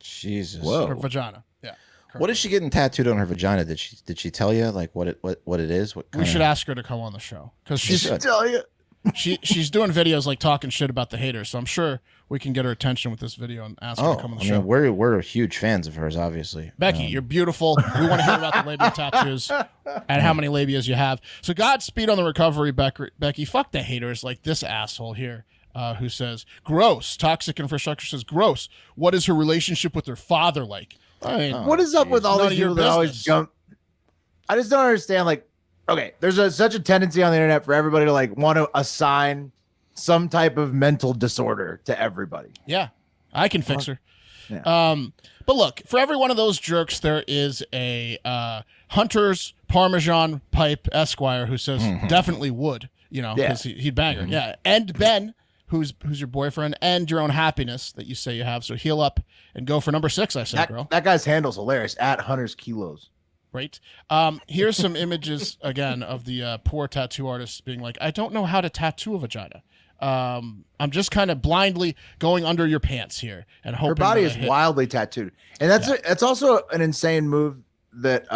Jesus.
Whoa.
Her vagina. Yeah.
What is she getting tattooed on her vagina? Did she tell you like what it is? What
We should ask her to come on the show because she's
Tell you.
she's doing videos like talking shit about the haters. So I'm sure we can get her attention with this video and ask her to come on the show.
We're huge fans of hers, obviously.
Becky, you're beautiful. We want to hear about the labia tattoos and how many labias you have. So Godspeed on the recovery, Becky. Fuck the haters like this asshole here who says, gross. Toxic Infrastructure says, gross. What is her relationship with her father like? I mean,
What is up with all
None
these
of your
people that always
business.
jump? I just don't understand. Like, okay, there's such a tendency on the internet for everybody to like want to assign some type of mental disorder to everybody.
Yeah, I can fix her.
Yeah.
But look, for every one of those jerks, there is a Hunter's Parmesan Pipe Esquire who says definitely would, because he'd bang her. Yeah, and Ben, who's your boyfriend, and your own happiness that you say you have. So heal up and go for number 6. I say, bro.
That guy's handle's hilarious. At Hunter's Kilos.
Right. Here's some images again of the poor tattoo artist being like, I don't know how to tattoo a vagina. I'm just kind of blindly going under your pants here and hoping
Her body
that
is
I hit.
wildly tattooed, and that's also an insane move. That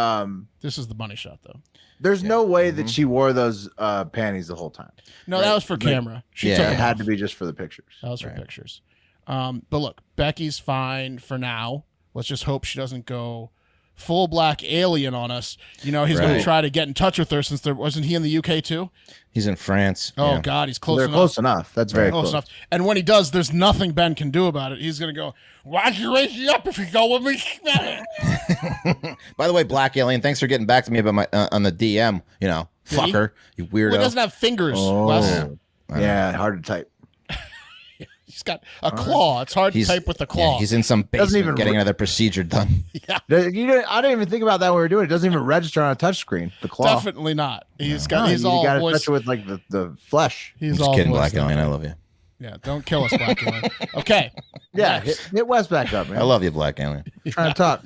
This is the money shot though.
there's no way that she wore those panties the whole time.
No, that was for camera. She
Yeah.
took
It
it
had to be just for the pictures.
That was for pictures. But look, Becky's fine for now. Let's just hope she doesn't go full black alien on us. He's going to
Right.
try to get in touch with her since wasn't he in the UK too?
He's in France.
Oh
yeah.
God, he's close
They're
enough.
close enough. That's very close.
Enough. And when he does, there's nothing Ben can do about it. He's going to go, why'd you raise me up if you go with me smelling?
By the way, Black Alien, thanks for getting back to me about my on the DM. Fucker, you weirdo.
Well, he doesn't have fingers, Wes.
Yeah, hard to type.
He's got a claw. It's hard to type with the claw.
Yeah, he's in some
Doesn't
basement
even
getting
re-
another procedure done.
I didn't even think about that when we were doing it. It doesn't even register on a touchscreen. The claw.
Definitely not. He's
No,
he's
you
all
got to
voice.
touch it with like the flesh.
He's
Just
all
kidding,
voice
Black
stuff.
Alien. I love you.
Yeah, don't kill us, Black Alien. Okay.
Yeah,
Next.
hit Wes back up, man.
I love you, Black Alien.
Trying to talk.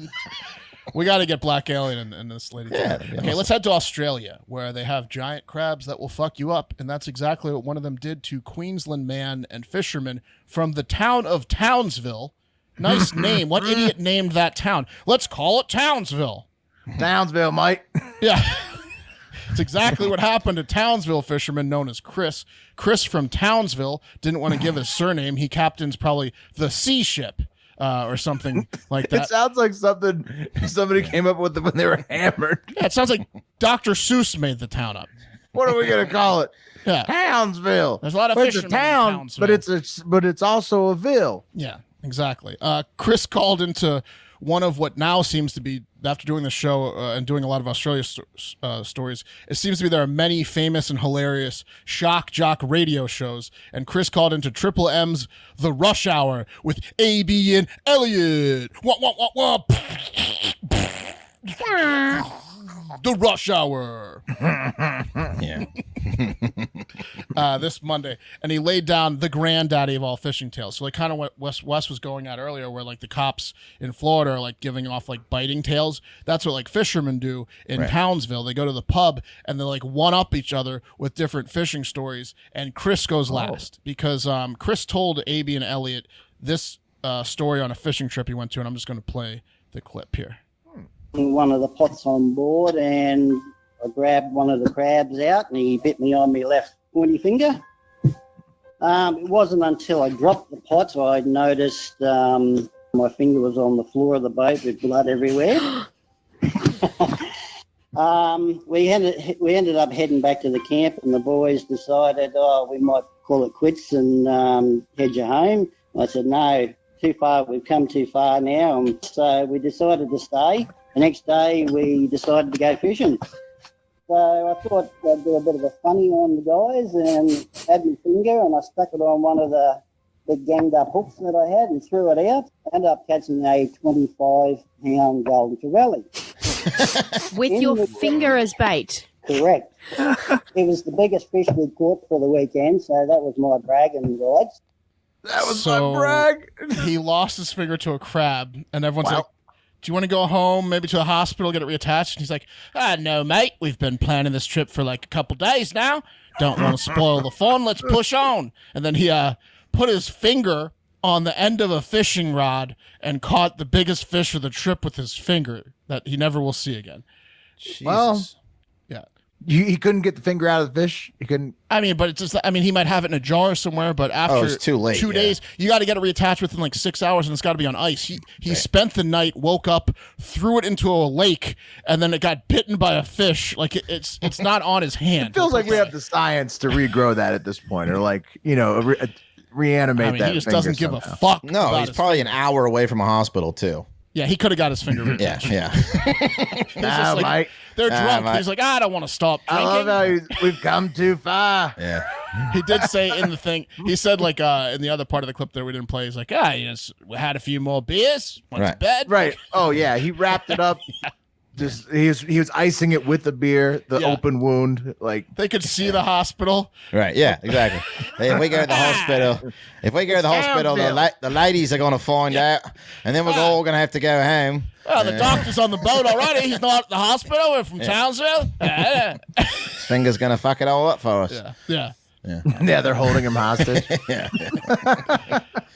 We got to get Black Alien and this lady.
Yeah,
together.
that'd be
Okay,
awesome.
let's head to Australia, where they have giant crabs that will fuck you up, and that's exactly what one of them did to Queensland man and fisherman from the town of Townsville. Nice name. What idiot named that town? Let's call it Townsville.
Townsville, Mike.
Yeah. It's exactly what happened to Townsville fisherman known as Chris. Chris from Townsville didn't want to give his surname. He captains probably the sea ship. Or something like
It
that.
sounds like something somebody came up with when they were hammered.
Yeah, it sounds like Dr. Seuss made the town up.
What are we gonna call it?
Yeah.
Townsville.
There's a lot of
But it's a
fishermen in
town, but it's also a ville.
Yeah, exactly. Chris called into one of what now seems to be, after doing the show and doing a lot of Australia stories, it seems to be there are many famous and hilarious shock jock radio shows. And Chris called into Triple M's The Rush Hour with AB and Elliot. Wah, wah, wah, wah. the rush hour.
Yeah.
This Monday, and he laid down the granddaddy of all fishing tales. So like kind of what Wes was going at earlier, where like the cops in Florida are like giving off like biting tales. That's what like fishermen do in Townsville. They go to the pub and they like one up each other with different fishing stories. And Chris goes last because Chris told AB and Elliot this story on a fishing trip he went to, and I'm just going to play the clip here.
One of the pots on board, and I grabbed one of the crabs out, and he bit me on my left pointy finger. It wasn't until I dropped the pots I noticed my finger was on the floor of the boat with blood everywhere. We ended up heading back to the camp, and the boys decided, we might call it quits and head you home. I said, no, too far. We've come too far now. And so we decided to stay. The next day, we decided to go fishing. So I thought I'd do a bit of a funny on the guys and had my finger, and I stuck it on one of the big ganged-up hooks that I had and threw it out. I ended up catching a 25-pound golden trevally.
With your finger as bait?
Correct. It was the biggest fish we'd caught for the weekend, so that was my bragging rights.
That was my brag.
He lost his finger to a crab, and everyone's like, do you want to go home, maybe to the hospital, get it reattached? And he's like, no, mate. We've been planning this trip for like a couple days now. Don't want to spoil the fun. Let's push on. And then he put his finger on the end of a fishing rod and caught the biggest fish of the trip with his finger that he never will see again.
Jesus.
Well,
yeah.
He couldn't get the finger out of the fish. He couldn't.
I mean, but it's just, he might have it in a jar somewhere, but after
it's too late,
2 days, you got to get it reattached within like 6 hours, and it's got to be on ice. He spent the night, woke up, threw it into a lake, and then it got bitten by a fish. Like it's not on his hand.
It feels like we have the science to regrow that at this point, or like reanimate that.
He just
finger
doesn't give
somehow.
a fuck.
No,
about
he's
his
probably
finger.
an hour away from a hospital too.
Yeah, he could have got his finger reattached.
Yeah.
He's just like,
Mike.
they're drunk.
Mike.
He's like, I don't want to stop drinking.
I love how we've come too far.
Yeah.
He did say in the thing, he said like in the other part of the clip that we didn't play, he's like, we had a few more beers, went to bed.
Right. Oh yeah, he wrapped it up. Just he was icing it with the beer, the open wound. Like
they could see the hospital.
Right. Yeah. Exactly. Hey, if we go to the hospital, the ladies are gonna find out, and then we're all gonna have to go home.
Well, the doctor's on the boat already. He's not at the hospital. We're from Townsville.
His finger's gonna fuck it all up for us.
Yeah.
yeah, they're holding him hostage.
Yeah.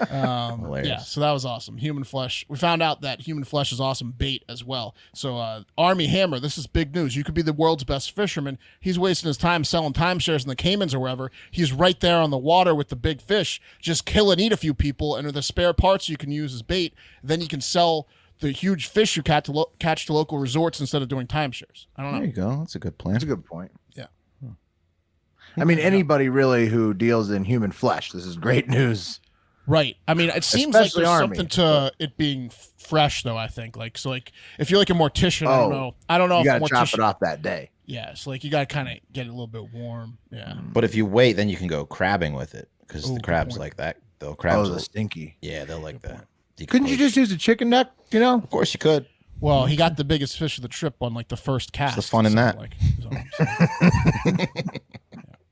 Yeah, so that was awesome. Human flesh. We found out that human flesh is awesome bait as well. So Army Hammer, this is big news. You could be the world's best fisherman. He's wasting his time selling timeshares in the Caymans or wherever. He's right there on the water with the big fish. Just kill and eat a few people, and the spare parts you can use as bait. Then you can sell the huge fish you catch to local resorts instead of doing timeshares. I don't know.
There you go. That's a good plan.
That's a good point.
Yeah.
I mean, anybody really who deals in human flesh, this is great news.
Right. I mean, it seems
Especially
like there's
Army.
something to it being fresh, though. I think so. Like, if you're like a mortician, I don't know.
You
if
gotta chop it off that day.
Yeah, so like you gotta kind of get it a little bit warm. Yeah.
But if you wait, then you can go crabbing with it because the crabs like that. They'll crabs.
the stinky.
Yeah, they'll like that.
Couldn't you just use a chicken neck?
Of course you could.
Well, he got the biggest fish of the trip on like the first cast.
What's the fun in that?
Like,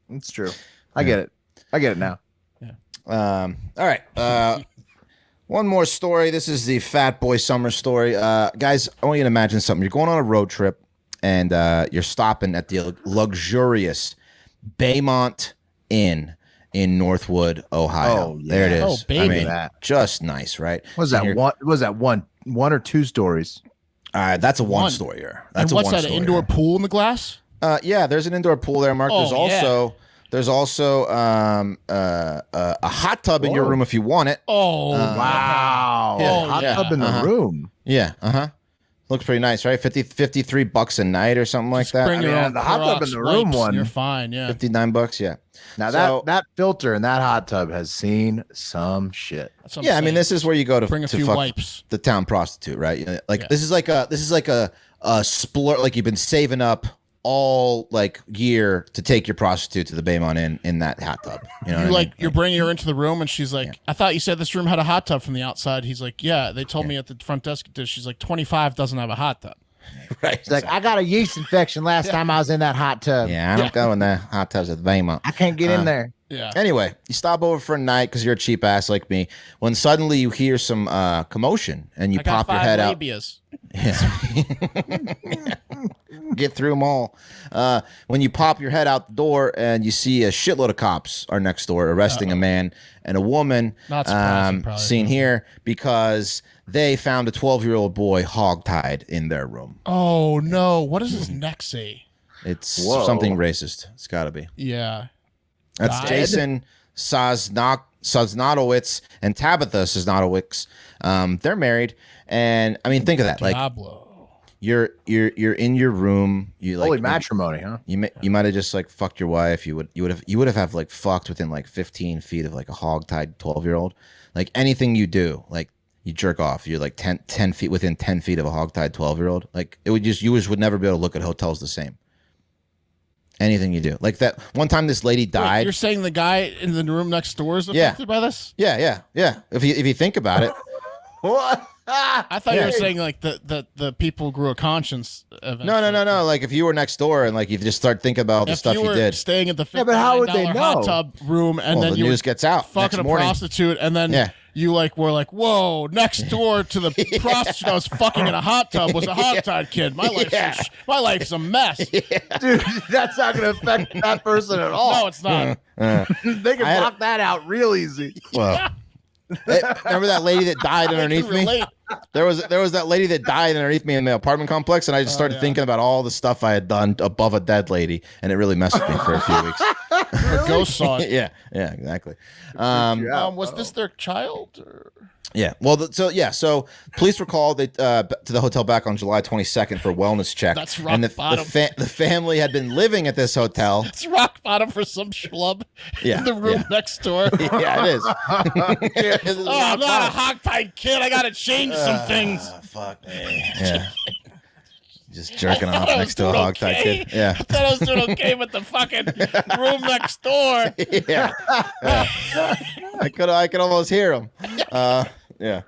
It's true. I get it. I get it now.
All right. One more story. This is the Fat Boy Summer story. Guys, I want you to imagine something. You're going on a road trip, and you're stopping at the luxurious Baymont Inn in Northwood, Ohio.
Oh, yeah.
There it is.
Oh, baby.
I mean, just nice, right?
Was that one or two stories?
That's a one story. That's
and what's
a
that? An indoor pool in the glass?
Yeah, there's an indoor pool there, Mark.
Oh,
There's also a hot tub in your room if you want it.
Oh,
wow. Hot tub in the room.
Yeah, looks pretty nice, right? $53 a night or something like that.
Bring your own
the hot tub in the room
wipes,
one.
You're fine, yeah.
$59, yeah.
Now
So-
that filter in that hot tub has seen some shit.
That's what I'm
Yeah, I mean,
saying.
this is where you go to
Bring a
to
few
fuck
wipes.
the town prostitute, right? Like
Yeah.
this is like a splurt. Like you've been saving up all like year to take your prostitute to the Baymont in that hot tub. You know, what I mean?
You're bringing her into the room, and she's like, "I thought you said this room had a hot tub from the outside." He's like, "Yeah, they told me at the front desk." She's like, "25 doesn't have a hot tub."
Right.
It's like, I got a yeast infection last time I was in that hot tub.
Yeah, I don't go in the hot tubs at Vagina.
I can't get in there.
Yeah.
Anyway, you stop over for a night because you're a cheap ass like me. When suddenly you hear some commotion and you
I got
pop your
5
head out.
labias.
Get through them all. When you pop your head out the door and you see a shitload of cops are next door arresting a man and a woman.
Not surprising, probably.
Seen here because they found a 12-year-old boy hogtied in their room.
Oh no! What does his neck say?
It's something racist. It's got to be.
Yeah.
That's
Died?
Jason Sosnotowicz and Tabitha Sosnotowicz. They're married, and I mean, think of that. Like,
Diablo.
you're in your room. You like
Holy matrimony, huh?
You might have just like fucked your wife. You would have like fucked within like 15 feet of like a hog-tied 12-year-old. Like anything you do, like you jerk off. You're like 10 feet within 10 feet of a hog-tied 12-year-old. Like you just would never be able to look at hotels the same. Anything you do, like that one time, this lady died.
Wait, you're saying the guy in the room next door is affected by this?
Yeah. If you think about it,
What?
I thought you were saying like the people grew a conscience.
no. Like if you were next door and like you just start thinking about all the
If
stuff
you
you
were
did.
staying at the $59
but how would they
hot
know?
tub room, and
Well,
then
the
you
news gets out
fucking
next
a
morning.
prostitute, and then you like were like, whoa, next door to the prostitute I was fucking in a hot tub was a hog-tied kid. My life's a mess.
Dude, that's not going to affect that person at all.
No, it's not.
They can block that out real easy.
Well, remember that lady that died underneath me?
Relate.
There was that lady that died underneath me in the apartment complex, and I just started thinking about all the stuff I had done above a dead lady, and it really messed with me for a few weeks.
Her ghost saw it.
Yeah, exactly.
Was this their child? Or?
Yeah. Well, so police were called to the hotel back on July 22nd for a wellness check.
That's rock
and
bottom.
The family had been living at this hotel.
It's rock bottom for some schlub in the room next door.
Yeah, it is.
I'm not a hog-tied kid. I got to change some things.
Fuck me. Yeah. Just jerking off next to a hog-tied kid. Yeah.
I thought I was doing okay with the fucking room next door.
Yeah. I could almost hear him. Yeah.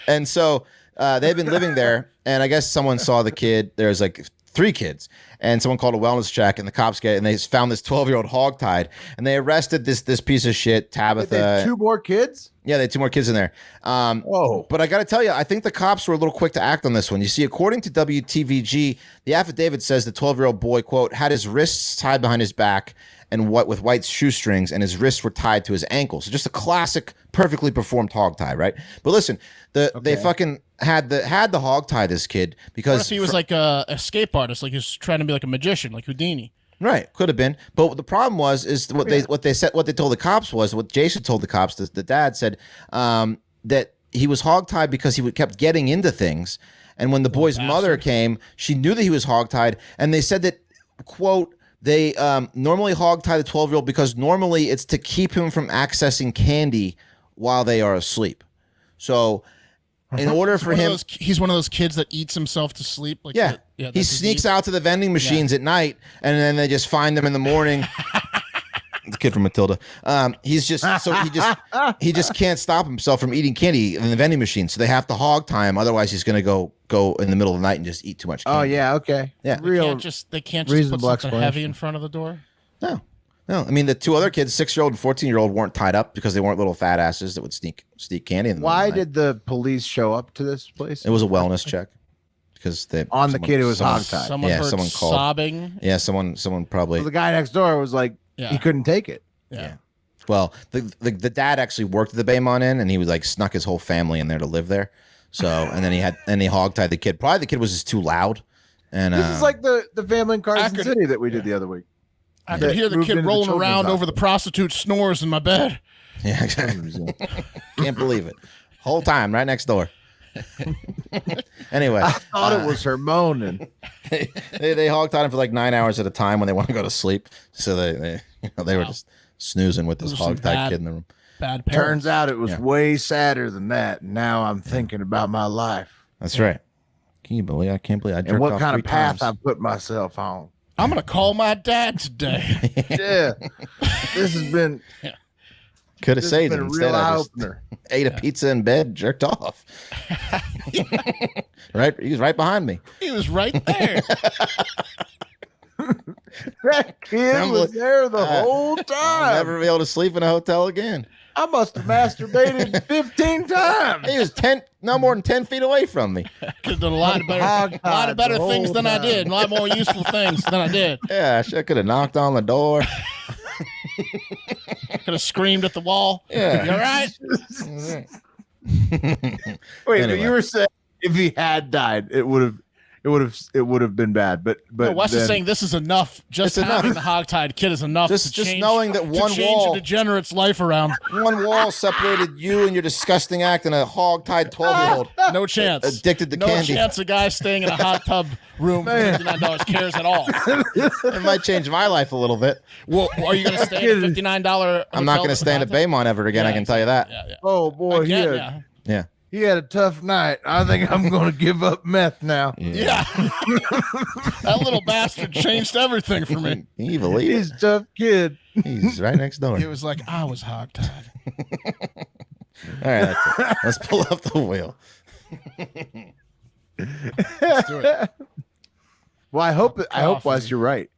And so they've been living there, and I guess someone saw the kid. There's like 3 kids, and someone called a wellness check, and the cops and they found this 12-year-old hogtied, and they arrested this piece of shit, Tabitha.
They had 2 more kids?
Yeah, they had 2 more kids in there.
Whoa.
But I got to tell you, I think the cops were a little quick to act on this one. You see, according to WTVG, the affidavit says the 12-year-old boy, quote, had his wrists tied behind his back and with white shoestrings, and his wrists were tied to his ankles. So just a classic, perfectly performed hog tie, right? But listen, they fucking had the hog tie this kid because
What if he was like a escape artist, like he was trying to be like a magician, like Houdini?
Right, could have been, but what the problem was what they told the cops was what Jason told the cops. The dad said that he was hogtied because he kept getting into things, and when the boy's mother came, she knew that he was hogtied, and they said that, quote, they normally hogtie the 12-year-old because normally it's to keep him from accessing candy while they are asleep. So in order for him,
he's one of those kids that eats himself to sleep. Like
he sneaks out to the vending machines at night, and then they just find them in the morning. The kid from Matilda. He just can't stop himself from eating candy in the vending machine. So they have to hog tie him. Otherwise, he's going to go in the middle of the night and just eat too much candy.
Oh yeah, okay.
Yeah.
They can't just put something heavy in front of the door.
No. I mean, the 2 other kids, 6-year-old and 14-year-old, weren't tied up because they weren't little fat asses that would sneak candy in the
Why
night.
did the police show up to this place?
It was a wellness check because the
kid who was hogtied.
Someone heard
someone called
sobbing.
Yeah, someone probably.
So the guy next door was like, he couldn't take it.
Yeah. Well, the dad actually worked at the Baymont Inn, and he was like snuck his whole family in there to live there. So and then he hogtied the kid. Probably the kid was just too loud. And
this is like the family in Carson City that we did the other week.
I could hear the kid rolling around over the prostitute snores in my bed.
Yeah, exactly. Can't believe it. Whole time, right next door. Anyway,
I thought it was her moaning.
they hogtied him for like 9 hours at a time when they want to go to sleep. So they were just snoozing with this hogtied kid in the room.
Bad parents.
Turns out it was way sadder than that. Now I'm thinking about my life.
That's right. Can you believe? I can't believe I jerked
and what
off
kind
3
of path
times.
I put myself on.
I'm gonna call my dad today.
Yeah, this has been
Could have
This
saved
has
him.
been a real
Instead, I
eye
just
opener.
ate a pizza in bed, jerked off. Right, he was right behind me.
He was right there.
That kid was there the whole time.
I'll never be able to sleep in a hotel again.
I must have masturbated 15 times.
He was no more than 10 feet away from me.
Could have done a lot of better
the
things
whole
than I
time.
did. A lot more useful things than I did.
Yeah, I could have knocked on the door.
Could have screamed at the wall.
Yeah.
You all right?
Wait,
Anyway.
but you were saying if he had died, it would have been bad. But
No, Wes is
then-
saying this is enough. Just
It's
having
enough.
the hogtied kid is enough.
Just
to change,
knowing that one
to change
wall-
a degenerate's life around.
One wall separated you and your disgusting act and a hog-tied 12-year-old.
No chance.
Addicted to
no
candy.
chance a guy staying in a hot tub room for $59 cares at all.
It might change my life a little bit.
Well, are you going to stay in a $59
I'm not going to stay in a Baymont ever again, I can tell you that.
Yeah.
Oh boy,
Again,
Yeah.
he had a tough night. I think I'm going to give up meth now.
Yeah. That little bastard changed everything for me.
Can you believe
He's
it?
a tough kid.
He's right next door.
It was like I was hogtied.
All right, that's it. Let's pull up the wheel.
Let's do it.
Well, I hope
Coffee.
Wes, you're right,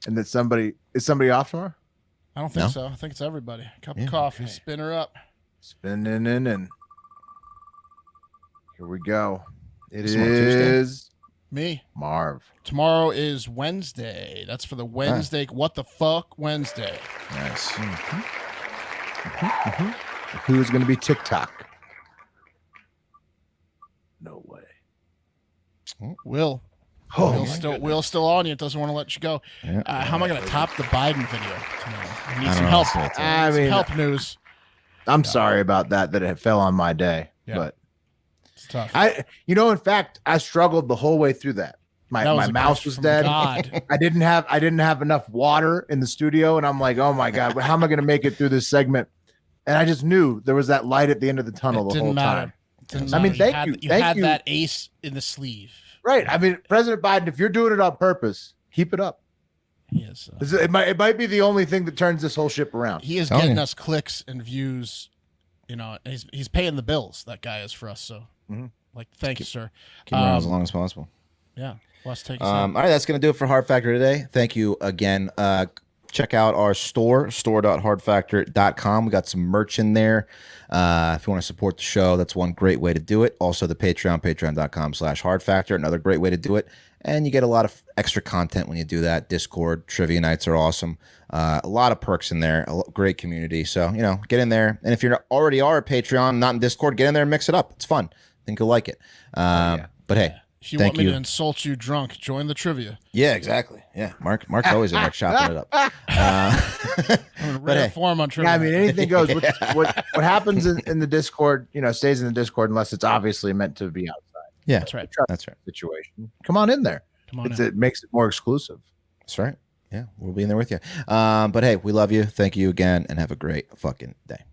and that somebody off tomorrow.
I don't think
No?
so. I think it's everybody. Cup
Yeah,
of coffee, spin her up.
Spinning in and here we go. It
Tomorrow, Tuesday?
is
Me.
Marv.
Tomorrow is Wednesday. That's for the Wednesday. What the fuck Wednesday?
Nice.
Who's going to be TikTok? No way.
Will.
Oh,
Will's still on you. It doesn't want to let you go.
Yeah.
How am I going to top the Biden video tomorrow? I need
I
some
don't know
help.
how to say it.
I
Some
mean,
help news.
I'm sorry about that it fell on my day,
Yeah.
but
It's tough.
in fact, I struggled the whole way through that.
That
My
a
mouse
gift
was
from
dead.
God.
I didn't have enough water in the studio, and I'm like, oh my god, how am I going to make it through this segment? And I just knew there was that light at the end of the tunnel
It
the
didn't
whole
matter.
time.
It didn't
I mean,
matter.
thank you.
You
Thank
had
you.
that ace in the sleeve.
Right. I mean, President Biden, if you're doing it on purpose, keep it up.
He is.
It might be the only thing that turns this whole ship around.
He is
Telling
getting
you.
us clicks and views. You know, and he's paying the bills. That guy is for us. So, like, thank you, sir.
Keep him around as long as possible.
Yeah. Let's take us
All right, that's going to do it for Hard Factor today. Thank you again. Check out our store.hardfactor.com. We got some merch in there. If you want to support the show, that's one great way to do it. Also, the Patreon, patreon.com/hardfactor, another great way to do it. And you get a lot of extra content when you do that. Discord, trivia nights are awesome. A lot of perks in there. Great community. So, get in there. And if you already are a Patreon, not in Discord, get in there and mix it up. It's fun. I think you'll like it. But hey,
If you
thank
want me
you.
to insult you drunk, join the trivia.
Yeah, exactly. Yeah, Mark's always in there chopping it up.
I'm in rare
hey.
form on trivia.
Yeah, I mean, anything goes. What happens in the Discord, stays in the Discord unless it's obviously meant to be outside.
Yeah,
That's right.
That's right.
Situation. Come on in there.
Come on in.
It makes it more exclusive.
That's right. Yeah, we'll be in there with you. But hey, we love you. Thank you again, and have a great fucking day.